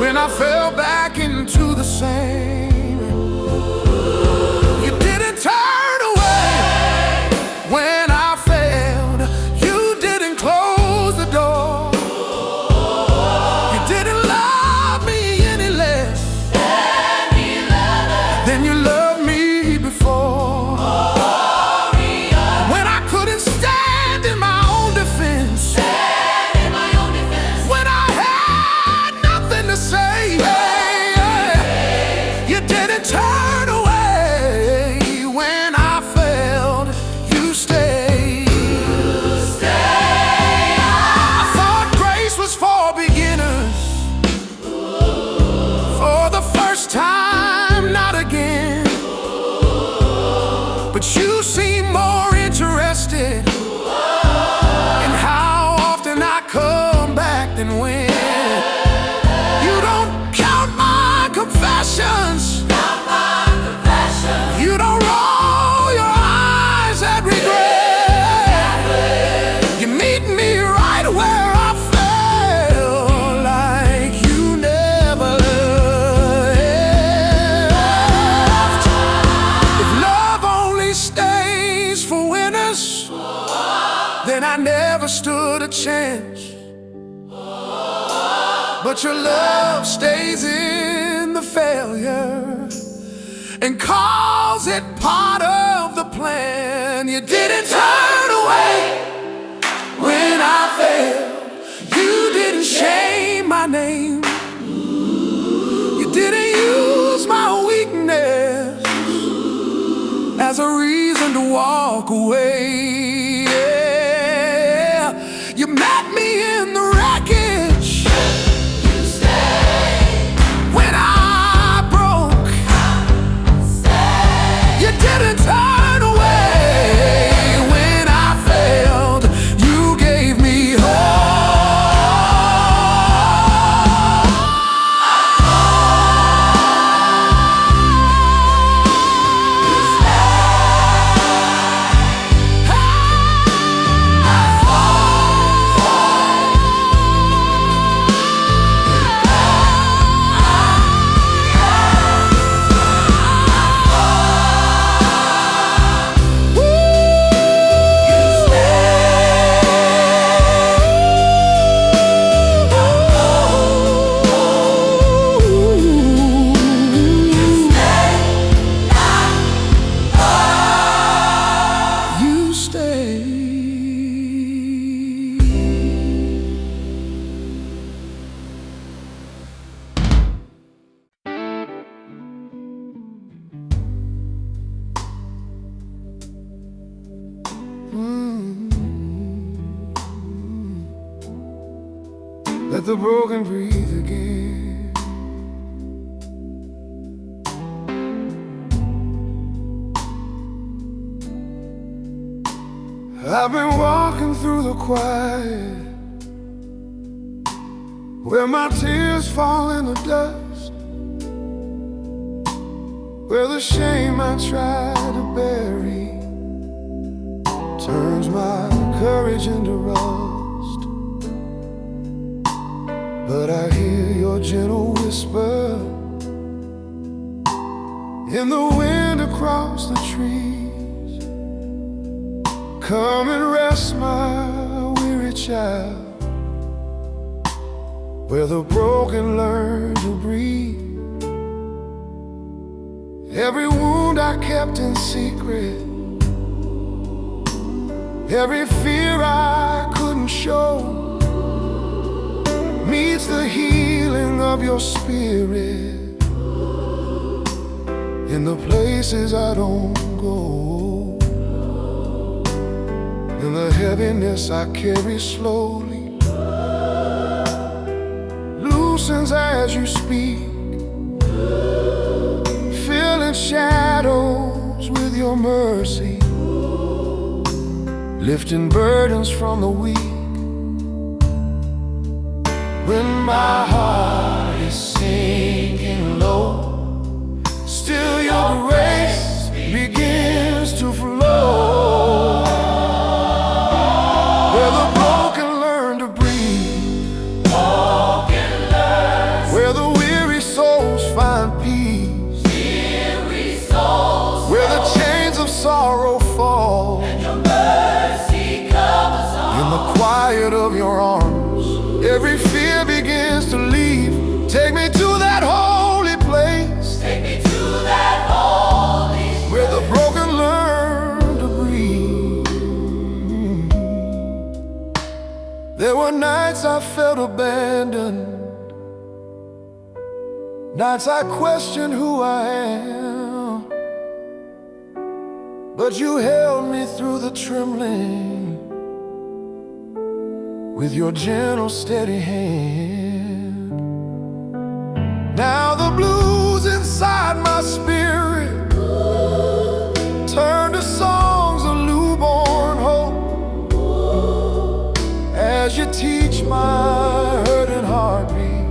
when I fell back into the same. You didn't turn away when I failed. You didn't close the door. You didn't love me any less than you loved me before. When I couldn't stand in my own defense, when I had nothing to say, you didn't turn away. When I failed, you stayed. I thought grace was for beginners, for the first time, not again. But you seem more interested in how often I come back than when. You don't count my confessions. You don't roll your eyes at regret. You meet me right where I felt like you never left. If love only stays for winners, then I never stood a chance. But your love stays in the failure and calls it part of the plan. You didn't turn away when I failed. You didn't shame my name. You didn't turn to walk away. Yeah. You met me in the wreckage. You stayed. When I broke, Stay. you didn't turn away. When I failed, you gave me hope. Let the broken breathe again. I've been walking through the quiet, where my tears fall in the dust, where the shame I tried to bury turns my courage into rust. But I hear your gentle whisper in the wind across the trees. Come and rest, my weary child, where the broken learn to breathe. Every wound I kept in secret, every fear I couldn't show, meets the healing of your spirit in the places I don't go, in the heaviness I carry slowly, loosens as you speak, filling shadows with your mercy, lifting burdens from the weak. When my heart is sinking low, still your grace begins to flow. Where the broken learn to breathe, where the weary souls find peace, where the chains of sorrow fall, And your mercy covers all. in the quiet of your arms. Every fear begins to leave. Take me to that holy place. Take me to that holy Where the broken learn to breathe. There were nights I felt abandoned, nights I questioned who I am, but you held me through the trembling with your gentle, steady hand. Now the blues inside my spirit turn to songs of newborn hope, as you teach my hurting heartbeat.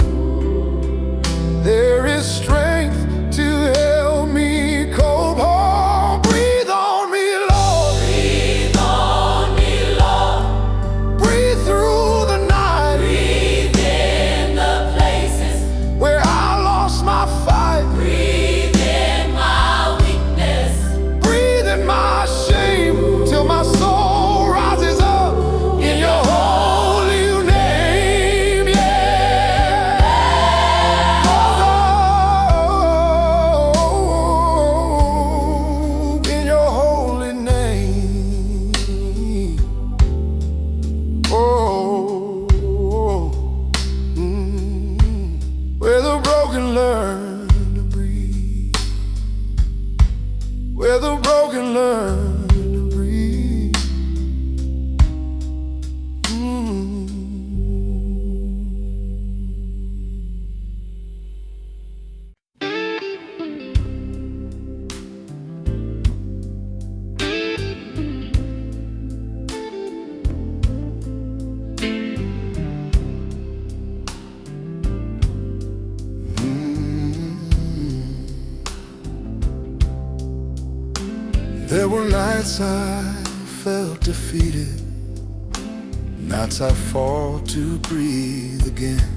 There is strength to help me cope. Oh, breathe on me, Lord. Breathe on me, Lord. Breathe through the night. Breathe in the places Where I lost my fight. Breathe in my weakness. Breathe in my shame till my soul rises up in your holy name. There were nights I felt defeated, nights I fought to breathe again,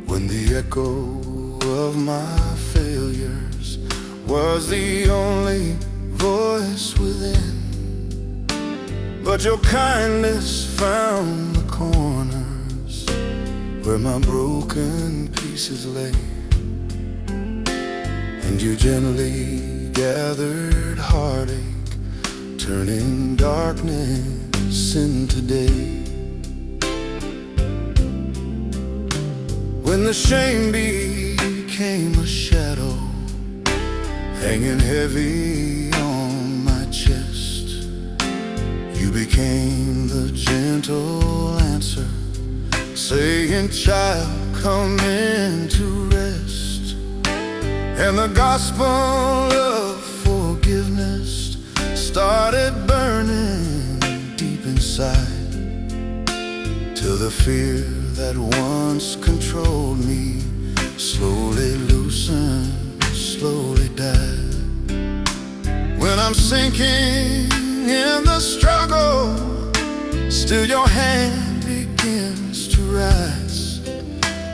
when the echo of my failures was the only voice within. But your kindness found the corners where my broken pieces lay, and you gently gathered heartache, turning darkness into day. When the shame became a shadow, hanging heavy on my chest, you became the gentle answer, saying, "Child, come into rest." And the gospel of forgiveness started burning deep inside, till the fear that once controlled me slowly loosened, slowly died. When I'm sinking in the struggle, still your hand begins to rise.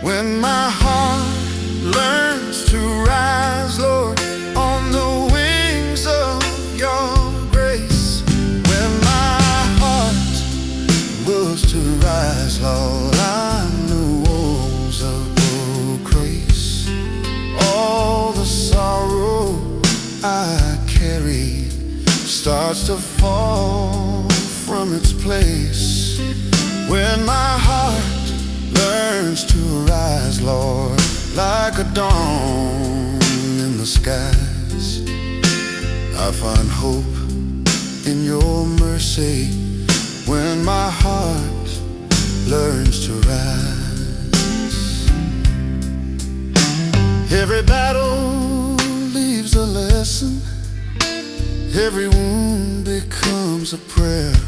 When my heart learns to rise, Lord, on the wings of your grace. When my heart was to rise, Lord, I knew walls of grace. All the sorrow I carried starts to fall from its place. When my heart learns to rise, Lord, like a dawn in the skies, I find hope in your mercy. When my heart learns to rise, every battle leaves a lesson, every wound becomes a prayer,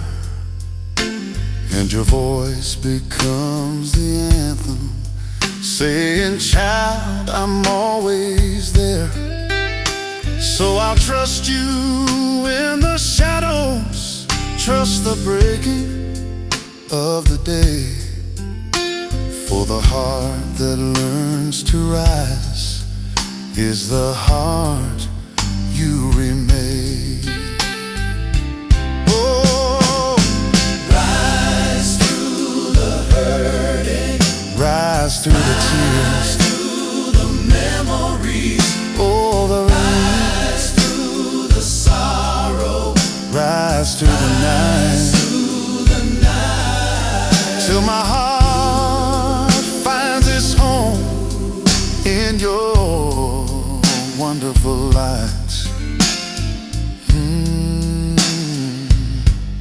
and your voice becomes the anthem, saying, "Child, I'm always there." So I'll trust you in the shadows, trust the breaking of the day, for the heart that learns to rise is the heart you remain. Oh, rise through the hurting, rise through the tears, rise through the memories, oh, the rise through the sorrow, rise through the night, till my heart finds its home in your wonderful light.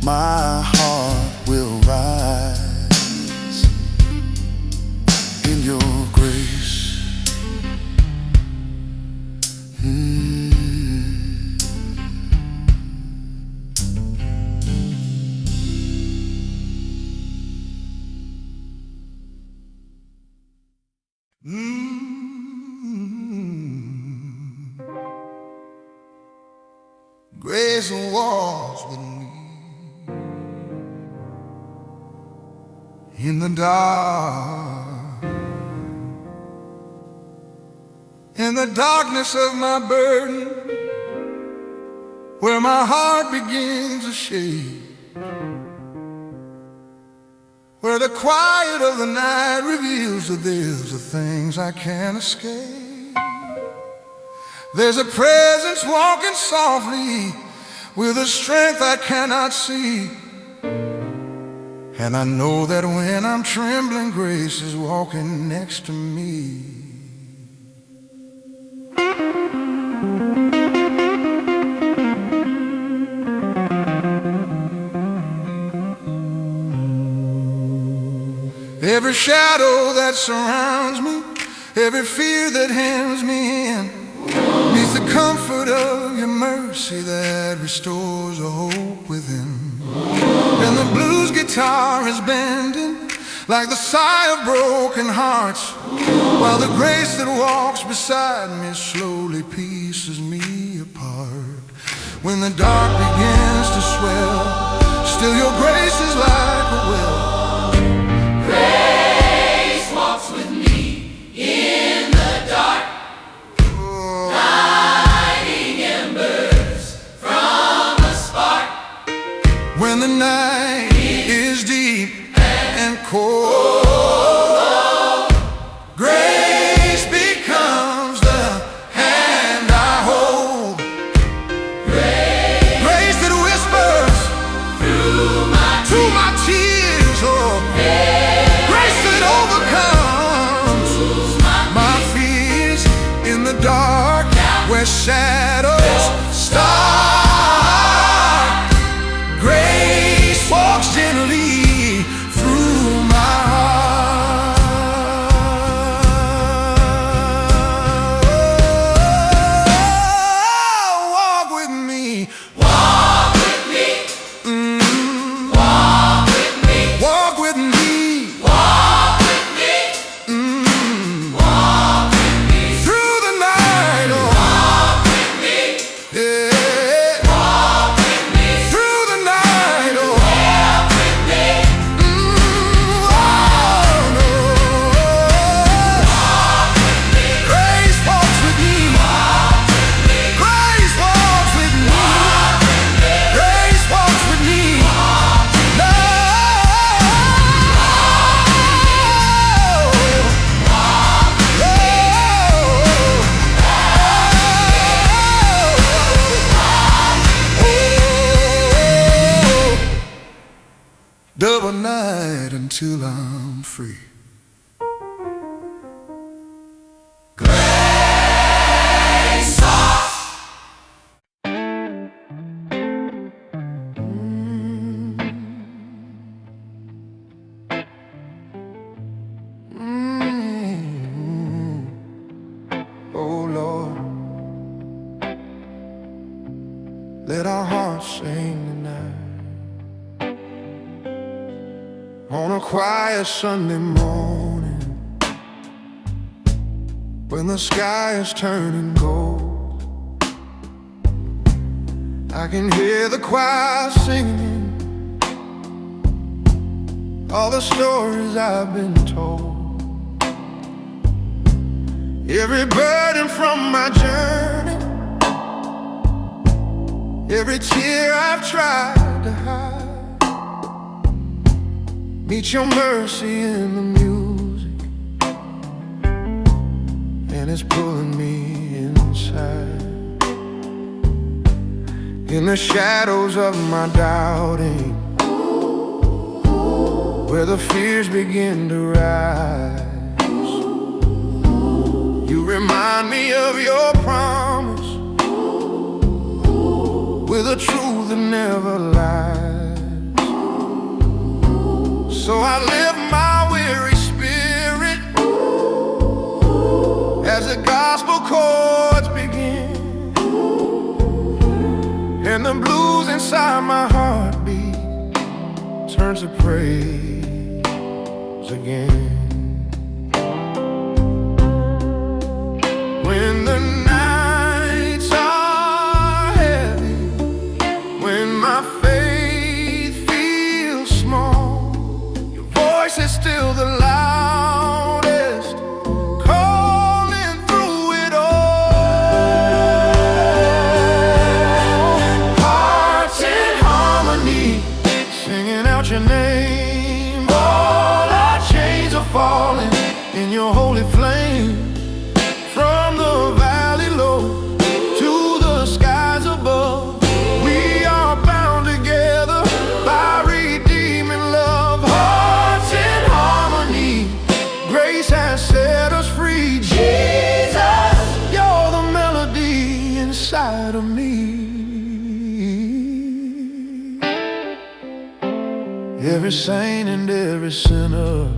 My heart will rise in your grace. Grace walks with me in the dark, in the darkness of my burden, where my heart begins to shake, where the quiet of the night reveals that there's the things I can't escape. There's a presence walking softly with a strength I cannot see, and I know that when I'm trembling, grace is walking next to me. Every shadow that surrounds me, every fear that hems me in, neath the comfort of your mercy that restores a hope within. And the blues guitar is bending like the sigh of broken hearts, while the grace that walks beside me slowly pieces me apart. when the dark begins to swell, still your grace is like a well. Grace walks with me in the dark, lighting embers from a spark. When the night is deep and cold, grace becomes the hand I hold. Grace that whispers Through my to my tears, oh, grace that overcomes my fears in the dark where shadows start. Grace walks gently through my heart. Walk with me. walk with me, walk with me, Walk with me walk with me, walk with me, through the night, oh, walk with me, yeah. walk with me, Through the night, oh, walk with me, oh, no. Grace walks with me. Grace walks with me. Grace walks with me. No. Double night until I'm free. Oh Lord, let our hearts sing tonight on a quiet Sunday morning when the sky is turning gold. I can hear the choir singing all the stories I've been told. Every burden from my journey, every tear I've tried to hide, meet your mercy in the music, and it's pulling me inside. In the shadows of my doubting, where the fears begin to rise, you remind me of your promise with a truth that never lies. So I lift my weary spirit as the gospel chords begin, and the blues inside my heartbeat turns to praise again. When the nights are heavy, when my faith feels small, your voice is still the loudest, calling through it all. Hearts in harmony, singing out your name. All our chains are falling in your holy flame. From the valley low to the skies above, we are bound together by redeeming love. Hearts in harmony, grace has set us free. Jesus, you're the melody inside of me. Every saint and every sinner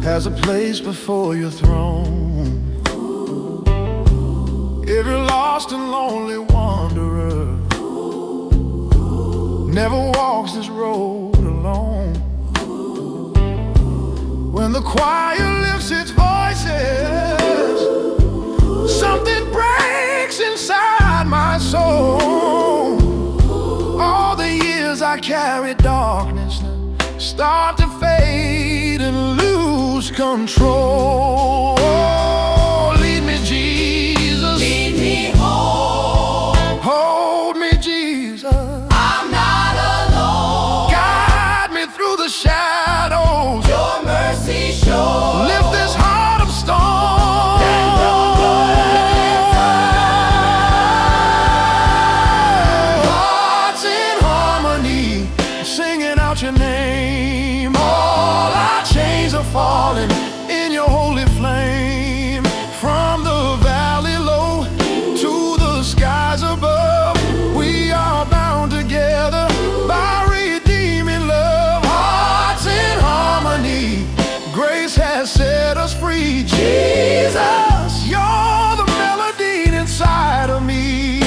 has a place before your throne. Every lost and lonely wanderer never walks this road alone. When the choir lifts its voices, something breaks inside my start to fade and lose control. Lead me, Jesus. Lead me home. Hold me, Jesus. I'm not alone. Guide me through the shadows. Your mercy shows. Lift this heart of stone. Hearts in harmony, singing out your name. All our chains are falling in your holy flame. From the valley low to the skies above, we are bound together by redeeming love. Hearts in harmony, grace has set us free. Jesus, you're the melody inside of me.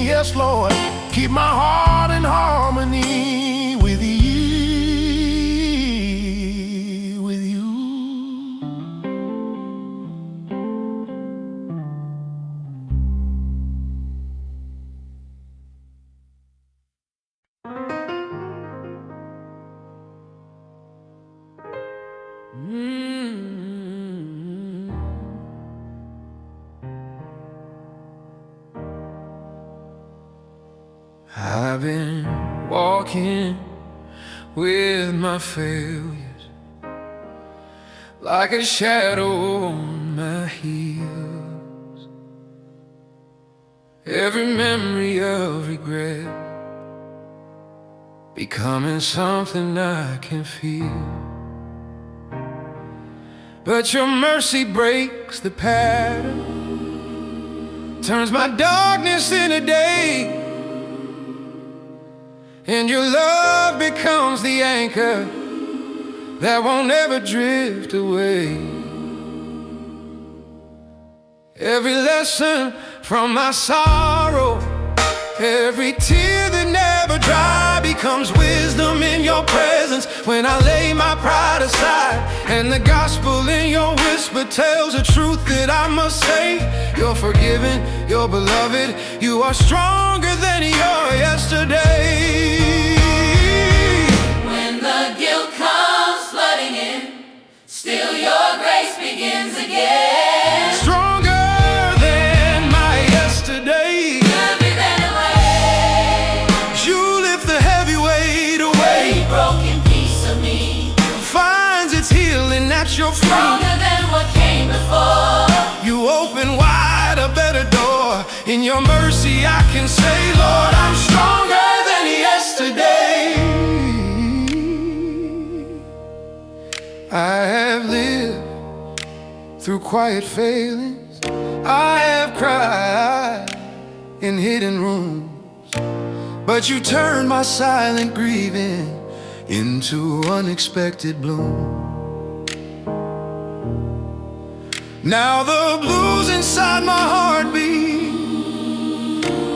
Yes, Lord, keep my heart in harmony with you, with you. I've been walking with my failures, like a shadow on my heels. Every memory of regret becoming something I can feel. But your mercy breaks the pattern, turns my darkness into day. And your love becomes the anchor that won't ever drift away. Every lesson from my sorrow, every tear that never dry, becomes wisdom in your presence when I lay my pride aside. And the gospel in your whisper tells a truth that I must say. You're forgiven, you're beloved, you are stronger than your yesterday. When the guilt comes flooding in, still your grace begins again. Stronger than my yesterday. Every better way. You lift the heavy weight away. Every broken piece of me, Finds its healing at your feet. stronger than what came before. You open wide a better door. In your mercy I can say, Lord, I'm stronger than yesterday. I have lived through quiet failings. I have cried in hidden rooms, but you turned my silent grieving into unexpected bloom. Now the blues inside my heartbeat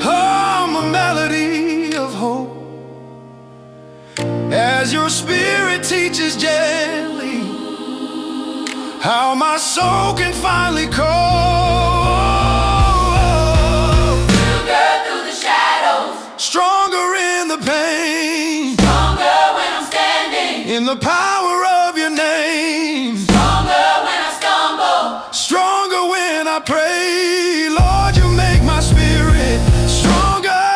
hum a melody of hope, as your spirit teaches gently how my soul can finally cope. Stronger through the shadows, Stronger in the pain, stronger when I'm standing, in the power of your name. stronger when I stumble, Stronger when I pray. Lord, you make my spirit stronger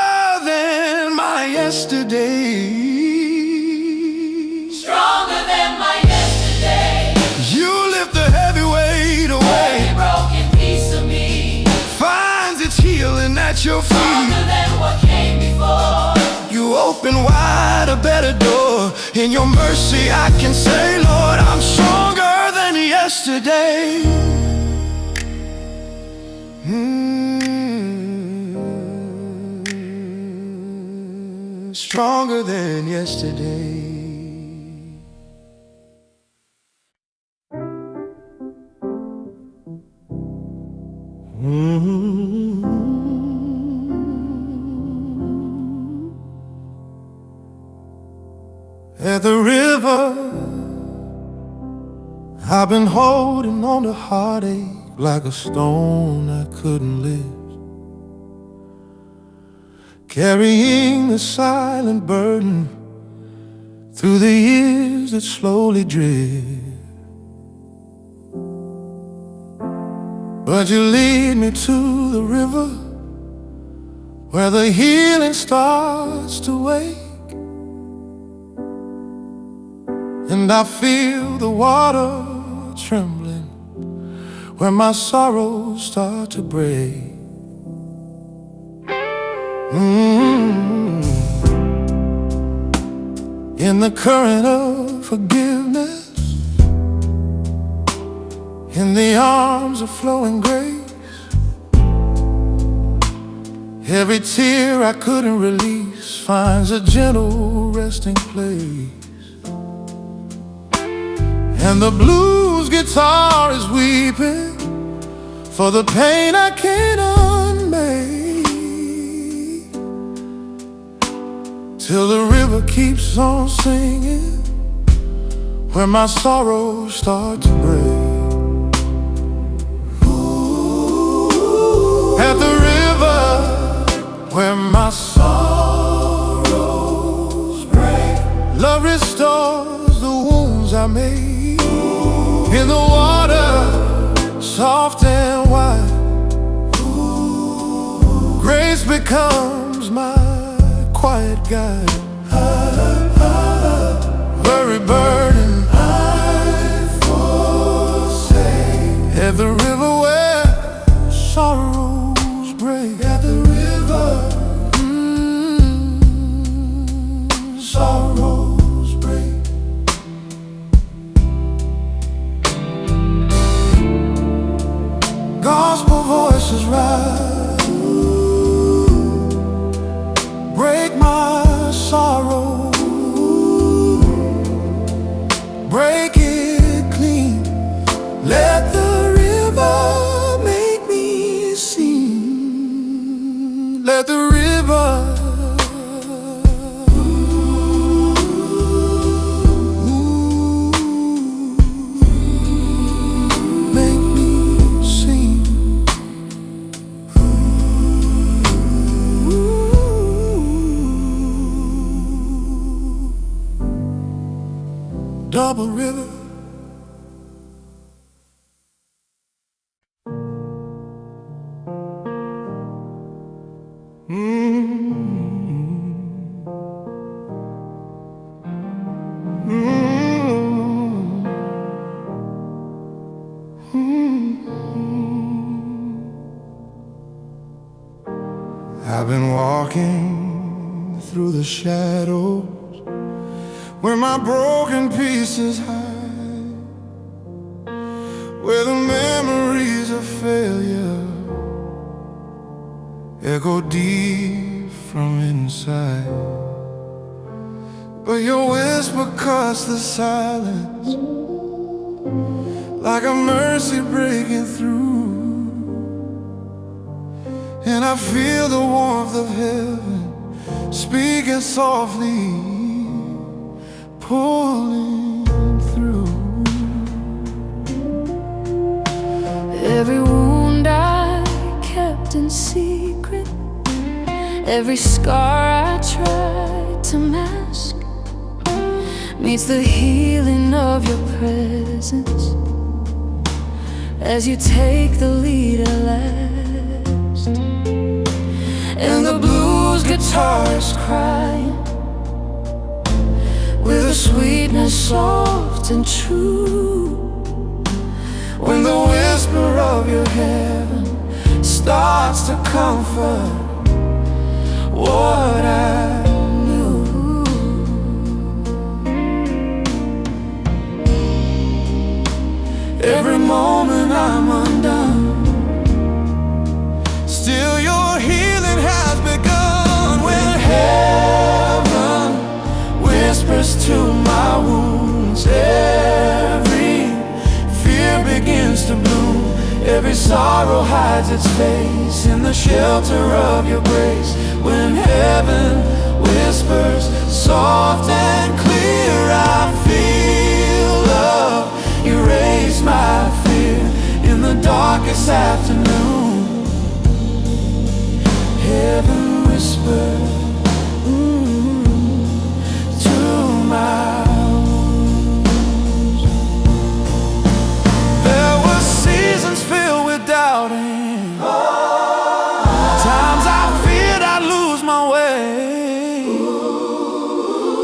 than my yesterday. stronger than my yesterday. You lift the heavy weight away. Every broken piece of me, Finds its healing at your feet. stronger than what came before. You open wide a better door. In your mercy I can say, Lord, I'm stronger than yesterday. Stronger than yesterday. At the river, I've been holding on to heartache like a stone I couldn't lift. carrying the silent burden through the years that slowly drift. But you lead me to the river where the healing starts to wake, and I feel the water trembling where my sorrows start to break. In the current of forgiveness, in the arms of flowing grace, every tear I couldn't release finds a gentle resting place. And the blues guitar is weeping for the pain I can't unmake, till the river keeps on singing where my sorrows start to break. At the river where my sorrows break, love restores the wounds I made. In the water, soft and wide, grace becomes my quiet guide. Very burden I forsake. At the river where sorrows break. At the river, sorrows break. Gospel voices rise, break my sorrow, break it clean. Let the river make me sing. Let the river make me sing. Double river. I've been walking through the shadows where my broken pieces hide, where the memories of failure echo deep from inside. But your whisper cuts the silence like a mercy breaking through, and I feel the warmth of heaven speaking softly, pulling through. Every wound I kept in secret, every scar I tried to mask, meets the healing of your presence as you take the lead at last. And the blues guitar is crying with a sweetness soft and true, when the whisper of your heaven starts to comfort what I knew. Every moment I'm undone, still your healing has begun. When heaven whispers to my wounds, every fear begins to bloom. Every sorrow hides its face in the shelter of your grace. When heaven whispers soft and clear, I feel love erase my fear in the darkest afternoon. Heaven whispers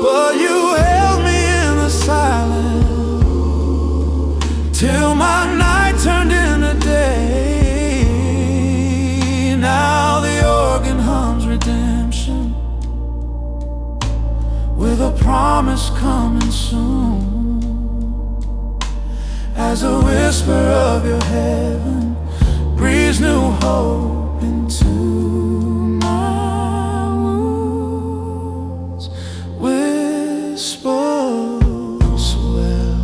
but you held me in the silence till my night turned into day. Now the organ hums redemption with a promise coming soon. As a whisper of your heaven breathes new hope into my wounds. Whispers well,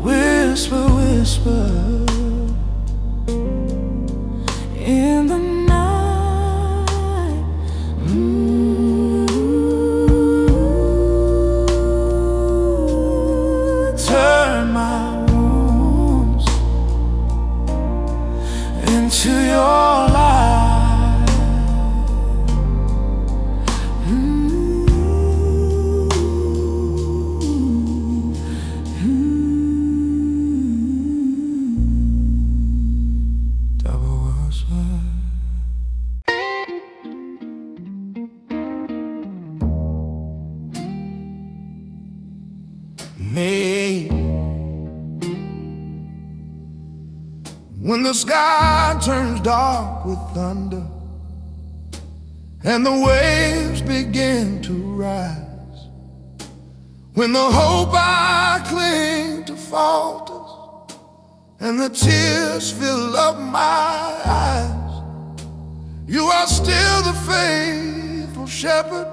whisper, whisper in the night. Turn my wounds into your light. Double whisper. Me. When the sky turns dark with thunder and the waves begin to rise, when the hope I cling to falters and the tears fill up my eyes, you are still the faithful shepherd,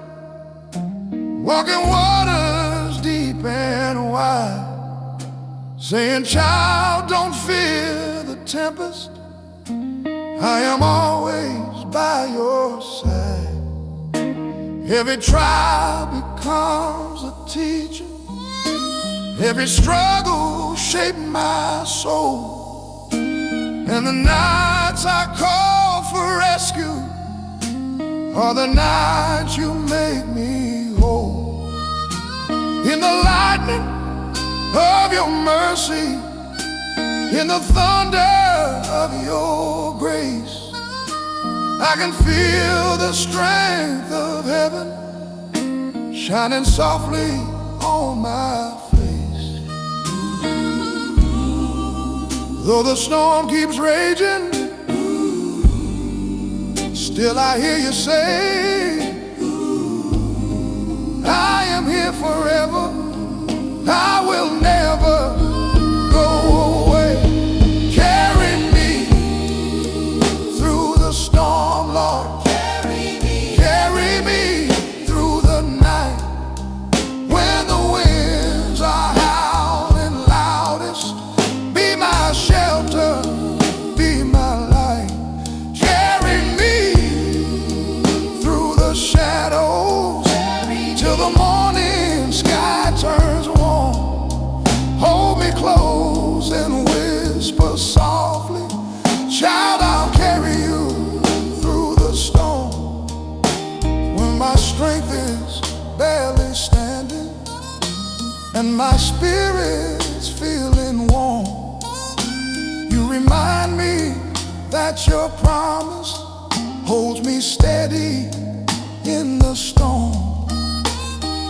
walking waters deep and wide, saying, child, don't fear the tempest, I am always by your side. Every trial becomes a teacher, every struggle shaped my soul, and the nights I call for rescue are the nights you make me whole. In the lightning of your mercy, in the thunder of your grace, I can feel the strength of heaven shining softly on my face. Though the storm keeps raging, still I hear you say, I am here forever, I will never go away. Carry me through the storm, Lord. Carry me through the night when the winds are howling loudest. Be my shelter, be my light. Carry me through the shadows till the morning sky turns warm. Hold me close and whisper softly, child, I'll carry you through the storm. When my strength is barely standing and my spirit's feeling warm, you remind me that your promise holds me steady in the storm.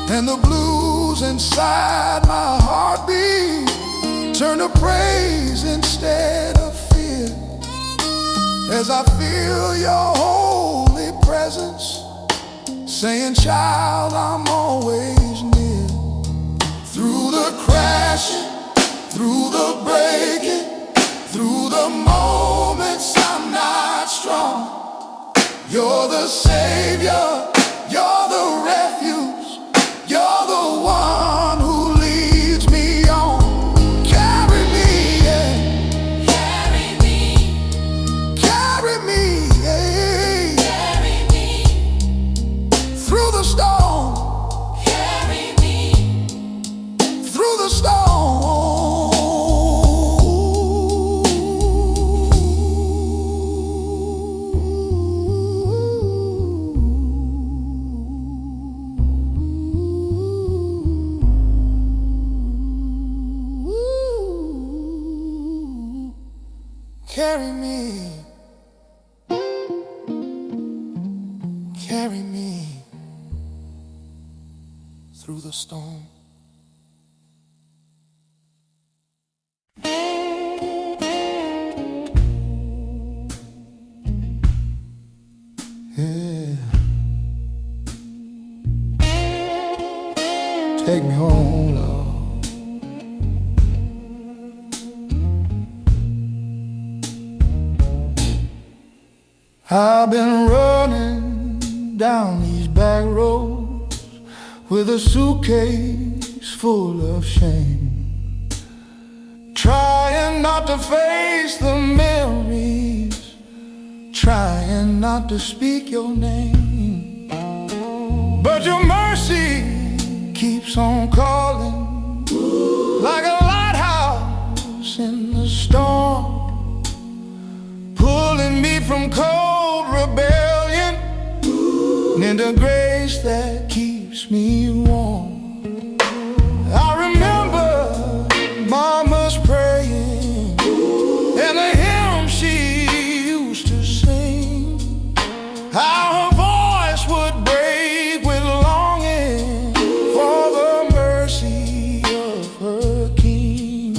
And the blues inside my heartbeat turn to praise instead of fear, as I feel your holy presence saying, child, I'm always near. Through the crashing, through the breaking, through the moments I'm not strong, you're the savior, you're the refuge, you're the one who leads me on. Carry me, yeah. Carry me. Carry me, yeah. Carry me. Through the storm. Carry me. Through the storm. Carry me, carry me. through the storm. Yeah. Take me home, Lord. I've been running down these back roads with a suitcase full of shame, trying not to face the memories, trying not to speak your name. But your mercy keeps on calling like a lighthouse in the storm, pulling me from cold rebellion into grace that keeps me warm. I remember Mama's praying and the hymn she used to sing, how her voice would break with longing for the mercy of her King.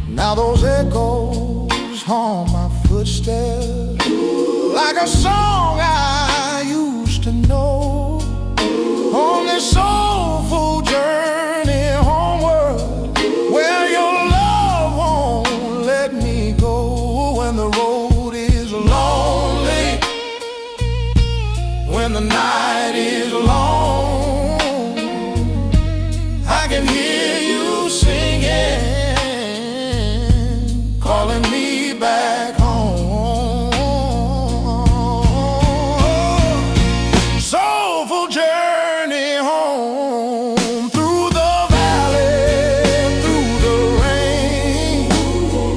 Now those echoes haunt my footsteps like a song I used to know, on this soulful journey homeward, where your love won't let me go. When the road is lonely, when the night is long, I can hear you singing, calling me back home. Soulful journey home, through the valley, through the rain.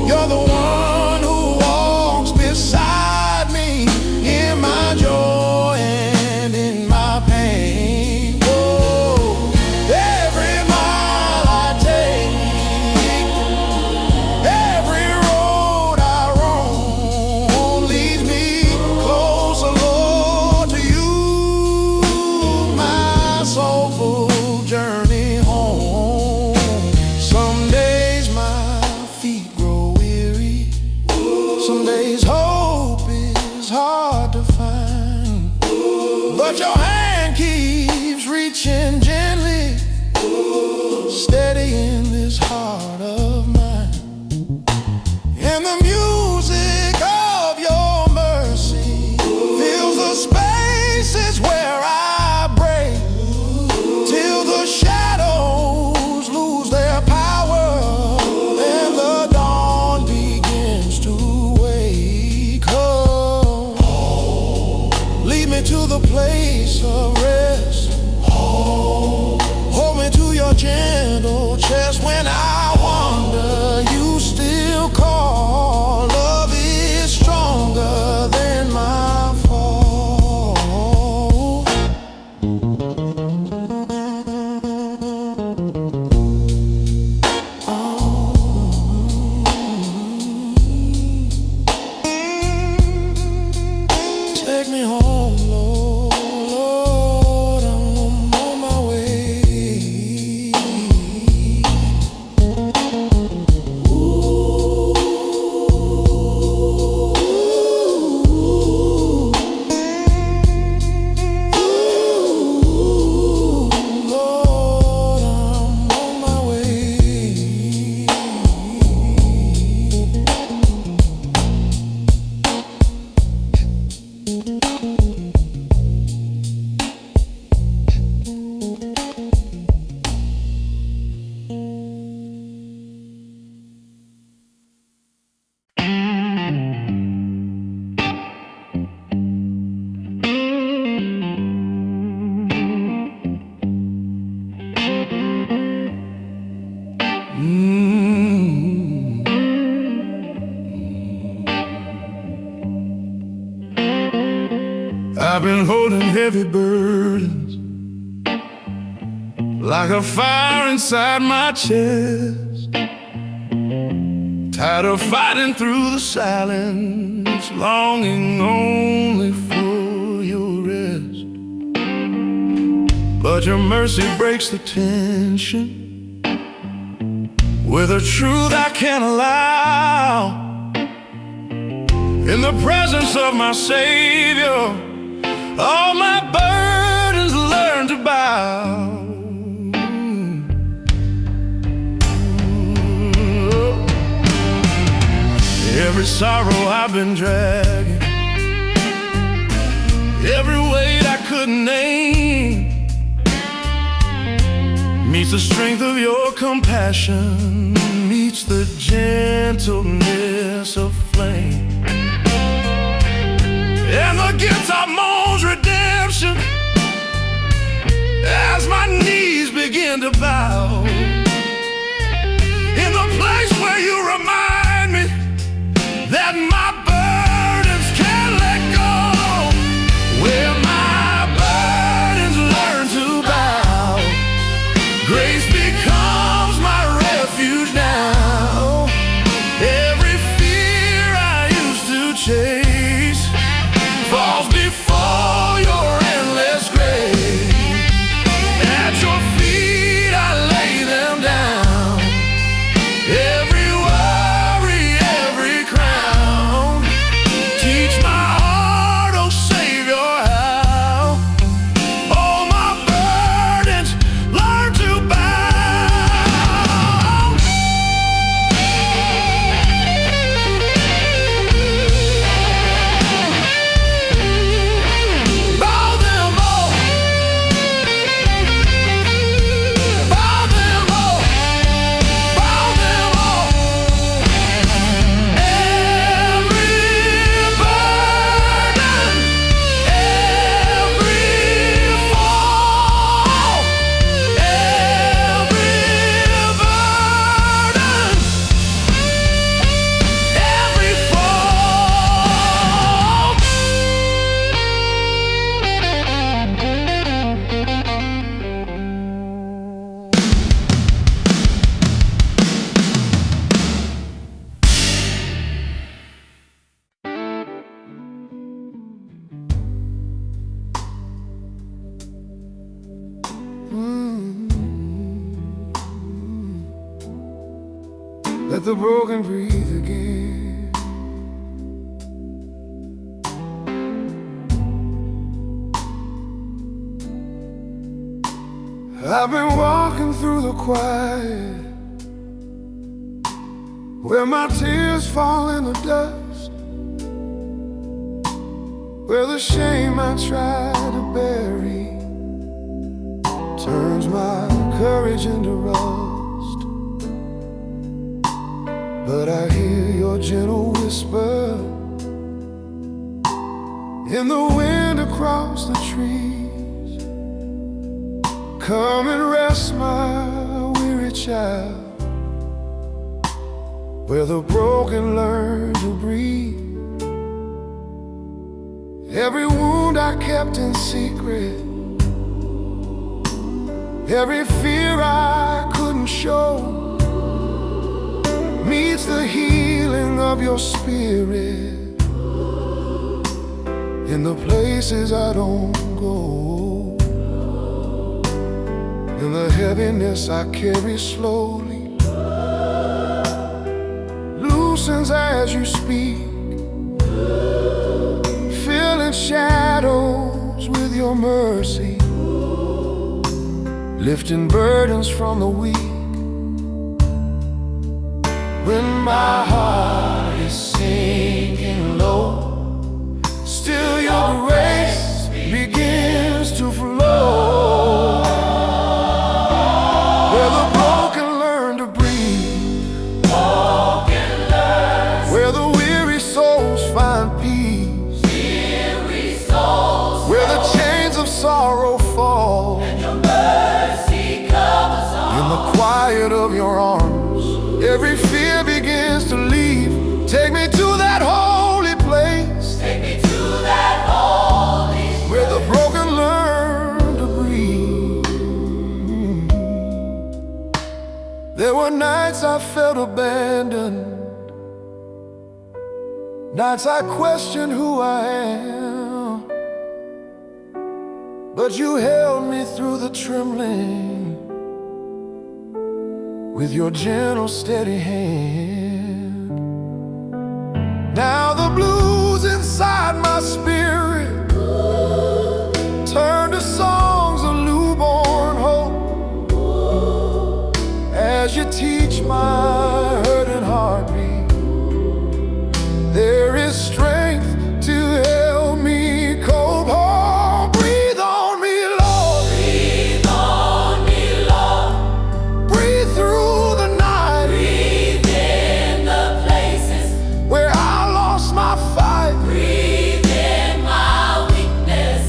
You're the one who walks beside me in my joy and in my pain. Oh, every mile I take, every road I roam, leads me closer, Lord, to you. My soulful journey home. Some days my feet grow weary, some days hope is hard to find, but your hand keeps reaching gently, steadying this heart of mine. And the music of your mercy fills the spaces where I break, till the shadows lose their power and the dawn begins to wake up. Lead me to the place of rest, hold me to your gentle chest. When I wander, you still call. Love is stronger than my fall. Take me home, Lord, Lord, I'm on my way. Lord, I'm on my way. I've been holding heavy burdens like a fire inside my chest, tired of fighting through the silence, longing only for your rest. but your mercy breaks the tension with a truth I can't allow. In the presence of my Savior, all my burdens learn to bow. Every sorrow I've been dragging, every weight I couldn't name, meets the strength of your compassion, meets the gentleness of flame. And the guitar moans redemption as my knees begin to bow. In the place where you remind me that my burdens can't let go, where my burdens learn to bow, grace becomes my refuge now. Every fear I used to chase falls before your endless grace. At your feet I lay them down. Every worry, every crown. Teach my heart, oh Savior, how all my burdens learn to bow. Bow them all. Bow them all. Bow them all. Every burden, every fall, every burden, every fall. Let the broken breathe again. I've been walking through the quiet, where my tears fall in the dust, where the shame I try to bury turns my courage into rust. But I hear your gentle whisper in the wind across the trees. Come and rest, my weary child, where the broken learn to breathe. Every wound I kept in secret, every fear I couldn't show, meets the healing of your spirit in the places I don't go. In the heaviness I carry slowly loosens as you speak, filling shadows with your mercy, lifting burdens from the weak. When my heart is sinking low, still your grace begins to flow. Where the broken learn to breathe, where the weary souls find peace, where the chains of sorrow fall, and your mercy covers all. In the quiet of your arms, every fear begins to leave. Take me to that holy place. Take me to that holy place, where the broken learn to breathe. There were nights I felt abandoned, nights I questioned who I am. but you held me through the trembling with your gentle, steady hand. Now the blues inside my spirit turn to songs of newborn hope as you teach my hurting heartbeat. There is strength to help me cope. Oh, breathe on me, Lord. Breathe on me, Lord. Breathe through the night. Breathe in the places where I lost my fight. Breathe in my weakness.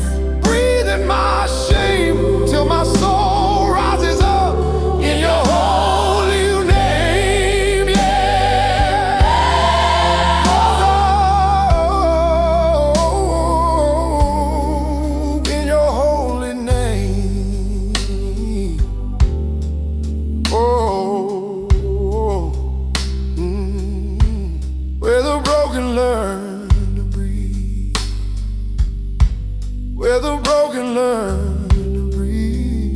Breathe in my shame till my soul rises up in your holy name. Yeah. Oh, in your holy name. Oh, where the broken learn to breathe. Where the broken learn to breathe.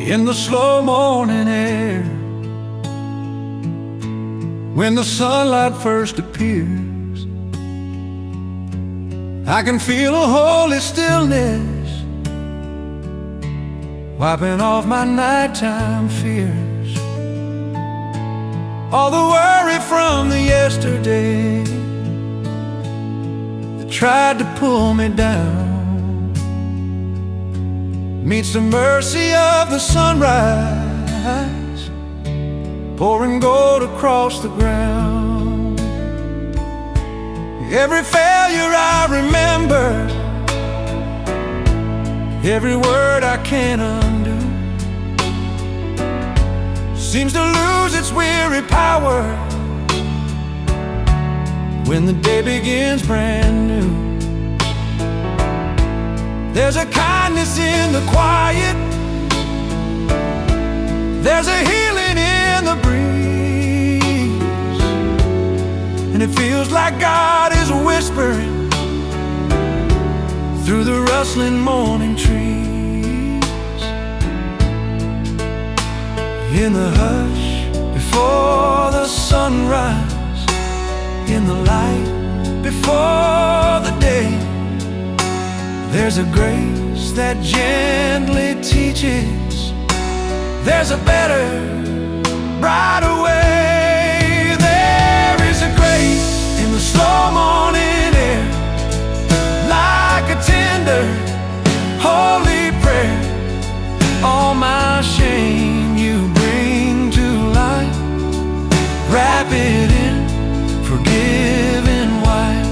In the slow morning air, when the sunlight first appears, I can feel a holy stillness wiping off my nighttime fears. All the worry from the yesterday that tried to pull me down meets the mercy of the sunrise, pouring gold across the ground. Every failure I remember, every word I can't undo, seems to lose its weary power when the day begins brand new. There's a kindness in the quiet, there's a healing in the breeze, and it feels like God is whispering through the rustling morning trees. In the hush before the sunrise, in the light before the day, there's a grace that gently teaches. There's a better, brighter way. There is a grace in the slow morning air, like a tender, holy prayer. All my shame you bring to light, wrap it in forgiving white.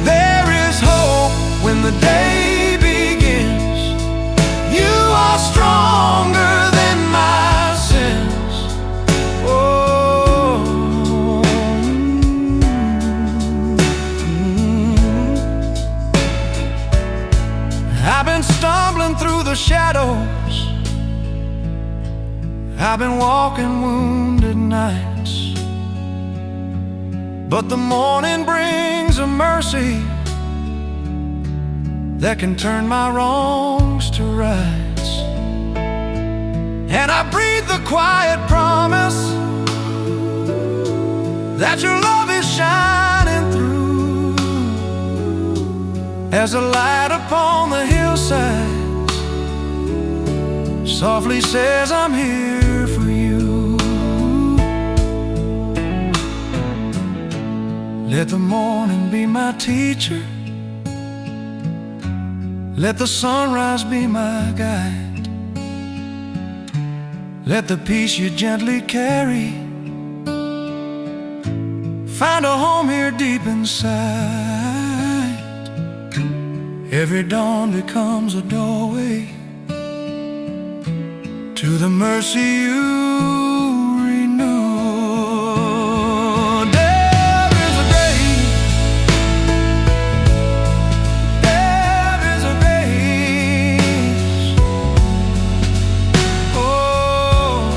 There is hope when the day begins. You are stronger than my sins. Oh, I've been stumbling through the shadows, I've been walking wounded nights, but the morning brings a mercy that can turn my wrongs to rights. And I breathe the quiet promise that your love is shining through, as a light upon the hillside softly says, I'm here for you. Let the morning be my teacher, let the sunrise be my guide, let the peace you gently carry find a home here deep inside. Every dawn becomes a doorway to the mercy you renew. There is a grace, there is a grace, oh,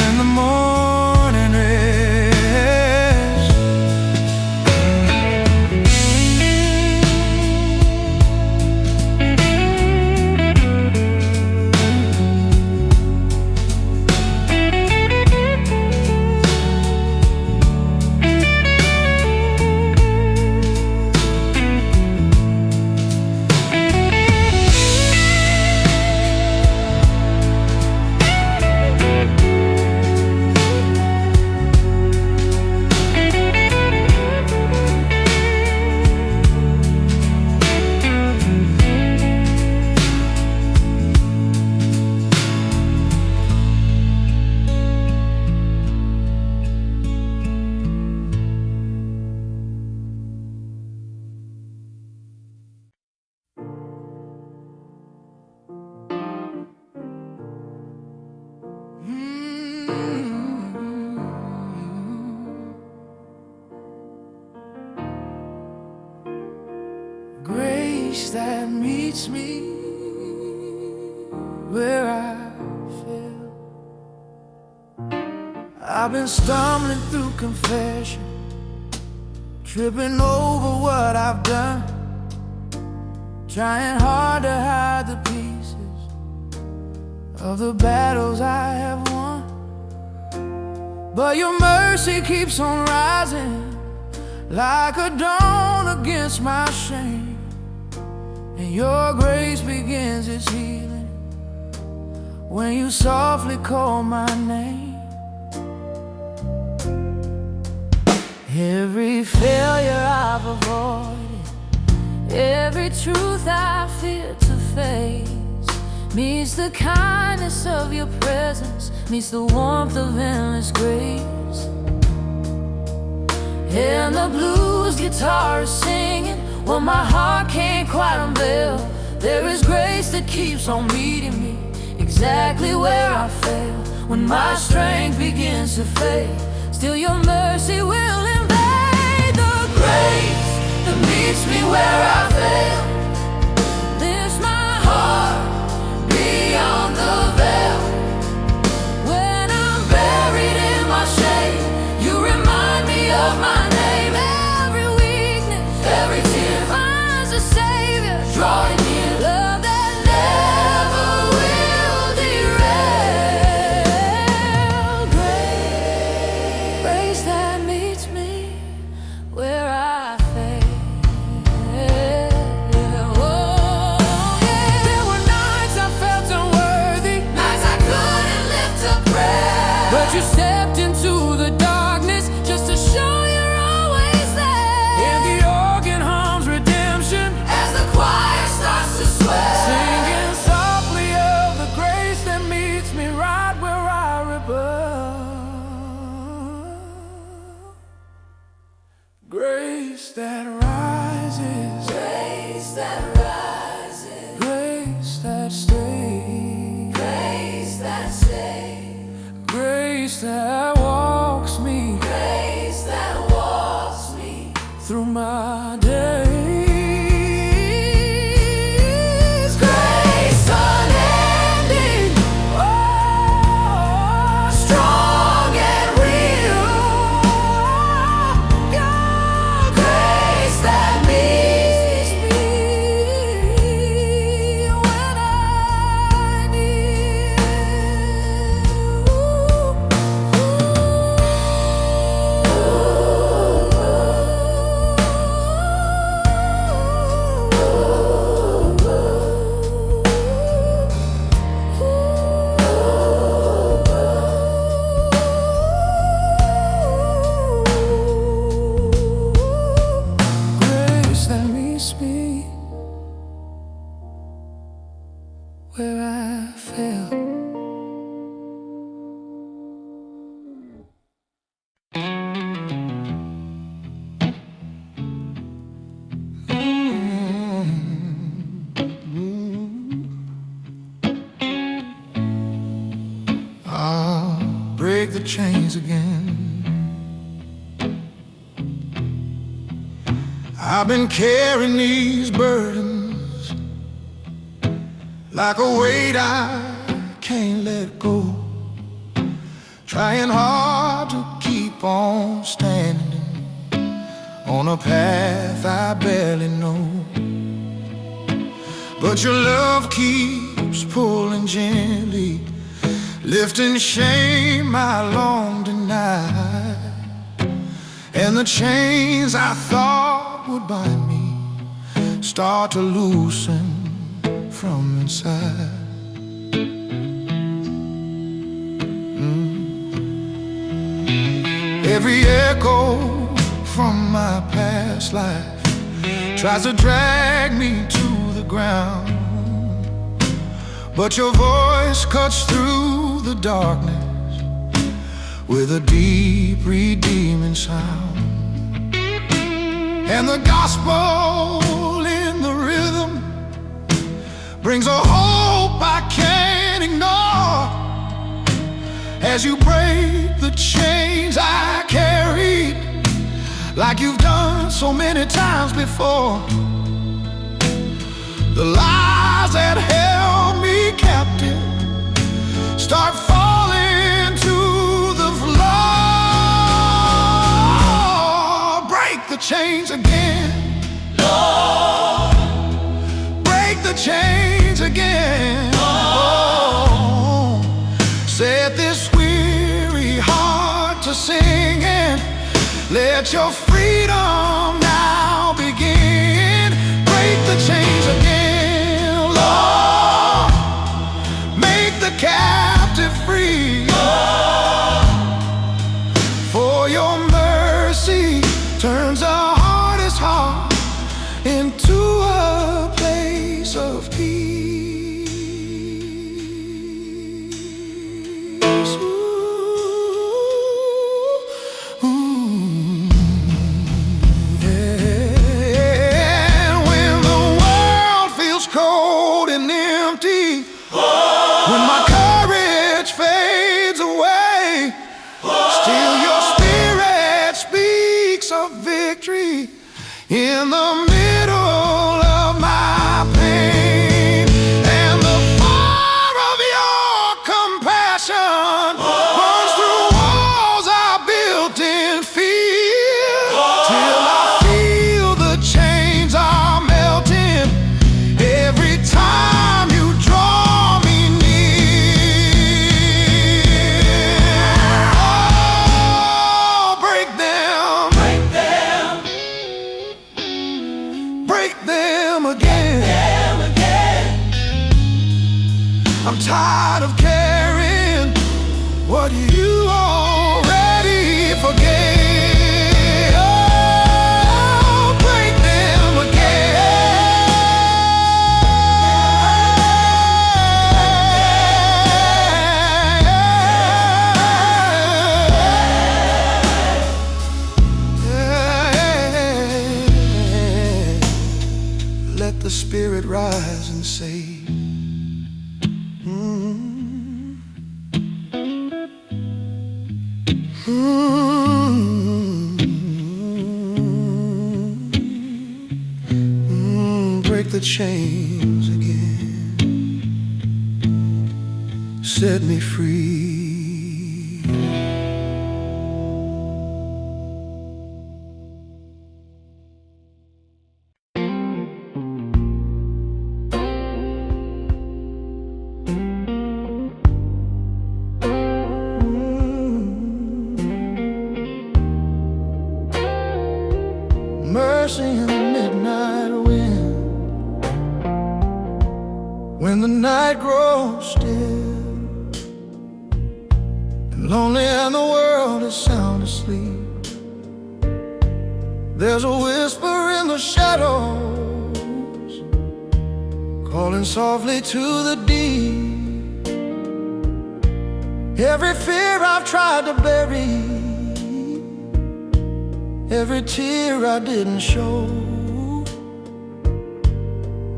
in the morning rest. Grace that meets me where I fell. I've been stumbling through confession, tripping over what I've done, trying hard to hide the pieces of the battles I have won. But your mercy keeps on rising like a dawn against my shame. And your grace begins its healing when you softly call my name. Every failure I've avoided, every truth I feared to face, meets the kindness of your presence, meets the warmth of endless grace. And the blues guitar is singing what my heart can't quite unveil. There is grace that keeps on meeting me exactly where I fail. When my strength begins to fade, still your mercy will invade. The grace that meets me where I fail lifts my heart beyond the veil. When I'm buried in my shame, you remind me of my name. Every weakness, every tear finds a savior, drawing near. Love that never will derail. Grace that meets me where I fail. Oh, yeah. There were nights I felt unworthy, nights I couldn't lift a prayer, but you stepped into the darkness just to show you're always there. And the organ hums redemption as the choir starts to swell, singing softly of the grace that meets me right where I rebel. Grace that rises, grace that rises, grace that stays, grace that stays, grace that walks me, grace that walks me through my days. Grace unending, oh, strong and real. Your grace that meets me when I need you. I'll break the chains again. I've been carrying these burdens like a weight I can't let go, trying hard to keep on standing on a path I barely know. But your love keeps pulling gently, lifting shame I long denied. And the chains I thought would bind me start to loosen from inside. Every echo from my past life tries to drag me to the ground, but your voice cuts through the darkness with a deep redeeming sound. And the gospel in the rhythm brings a hope I can't ignore, as you break the chains I carried, like you've done so many times before. The lies that held me captive start falling to the floor. Break the chains again, Lord. Break the chains again, oh. Set this weary heart to singing. Let your freedom now begin. Break the chains again, Lord. Make the captive free, Lord. For your mercy turns the hardest heart into a place of peace. In the middle of my pain, and the fire of your compassion burns through walls I built in fear, till I feel the chains are melting every time you draw me near. Oh, break them, break them. Break them again. I'm tired of carrying what you already forgave. Oh, break them again. Let the Spirit rise and save. Break the chains again. Set me free. Mercy in the midnight wind, when the night grows still and lonely and the world is sound asleep. There's a whisper in the shadows, calling softly to the deep. Every fear I've tried to bury, every tear I didn't show,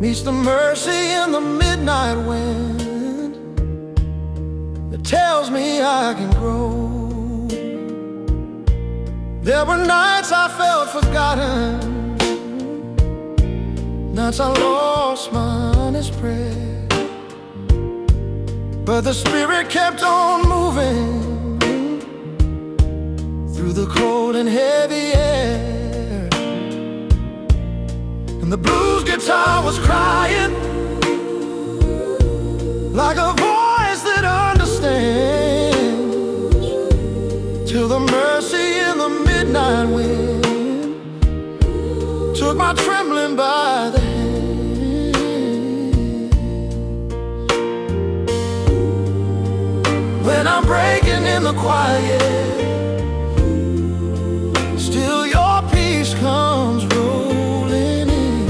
meets the mercy in the midnight wind, that tells me I can grow. There were nights I felt forgotten, nights I lost my honest prayer, but the Spirit kept on moving through the cold and heavy air. And the blues guitar was crying like a voice that understands, till the mercy in the midnight wind took my trembling by the hand. When I'm breaking in the quiet, still your peace comes rolling in.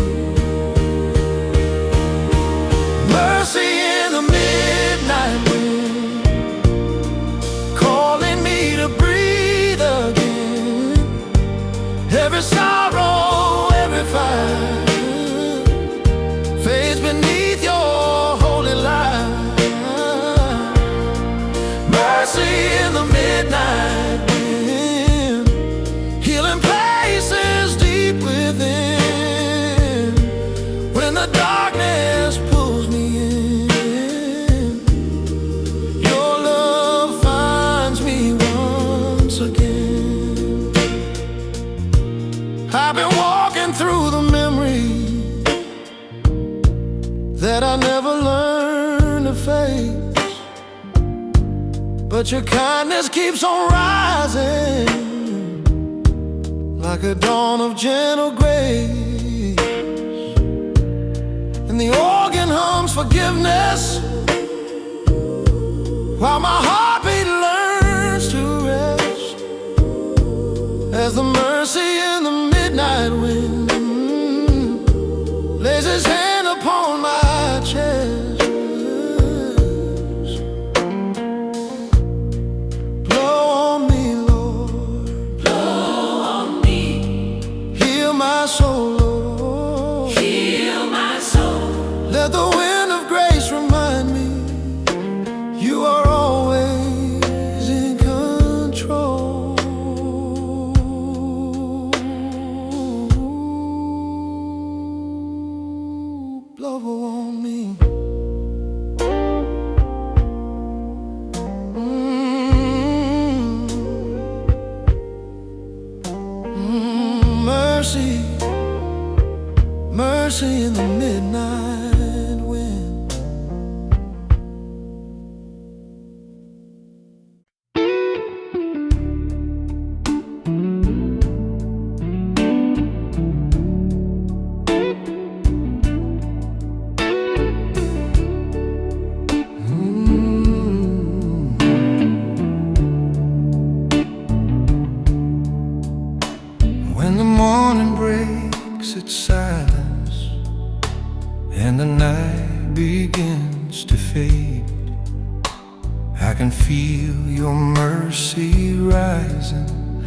Mercy in the midnight wind, calling me to breathe again. Every sorrow, every fire fades beneath your holy light. Mercy in the midnight wind, healing places deep within. When the darkness pulls me in, your love finds me once again. I've been walking through the memories that I never learned to face, but your kindness keeps on rising like a dawn of gentle grace. And the organ hums forgiveness while my heartbeat learns to rest, as the mercy in the midnight wind lays his hand upon my chest. Blow on me, Lord, Blow on me, heal my soul, Lord. heal my soul. Let the wind of grace remind me you are always in control. Blow on me. Mercy, mercy in the midnight wind. When the morning breaks its silence and the night begins to fade, I can feel your mercy rising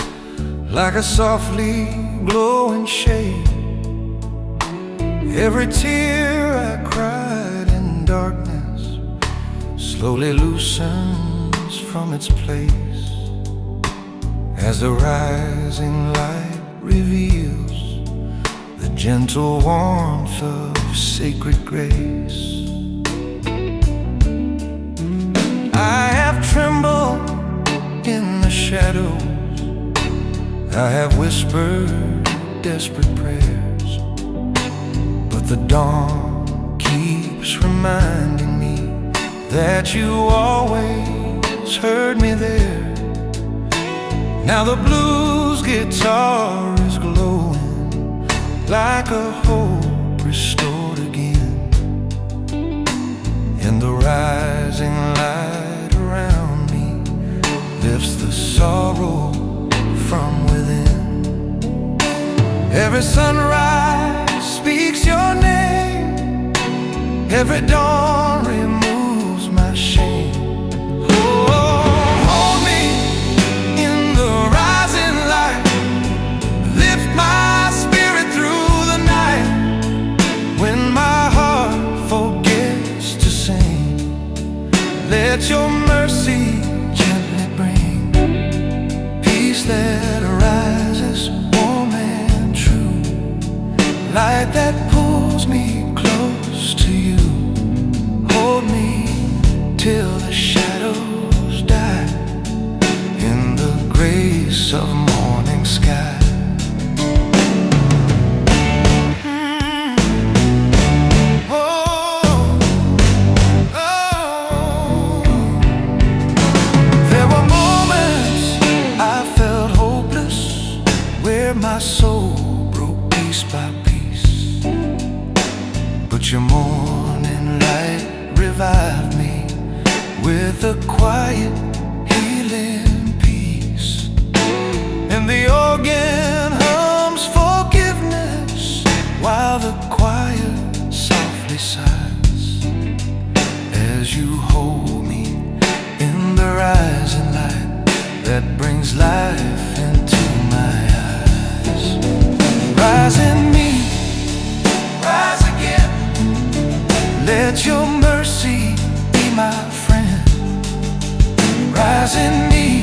like a softly glowing shade. Every tear I cried in darkness slowly loosens from its place as the rising light reveals the gentle warmth of sacred grace. I have trembled in the shadows, I have whispered desperate prayers, but the dawn keeps reminding me that you always heard me there. Now the blues guitar is glowing like a hope restored again, and the rising light around me lifts the sorrow from within. Every sunrise speaks your name, every dawn removes my shame. Hold me in the rising light, lift my spirit through the night. When my heart forgets to sing, let your mercy light that pulls me close to you. Hold me till the shadows die in the grace of morning sky. My soul broke piece by piece, but your morning light revived me with a quiet, healing peace. And the organ hums forgiveness while the choir softly sighs as you hold me in the rising light that brings life into my eyes. Rise in me, rise again. Let your mercy be my friend. Rise in me,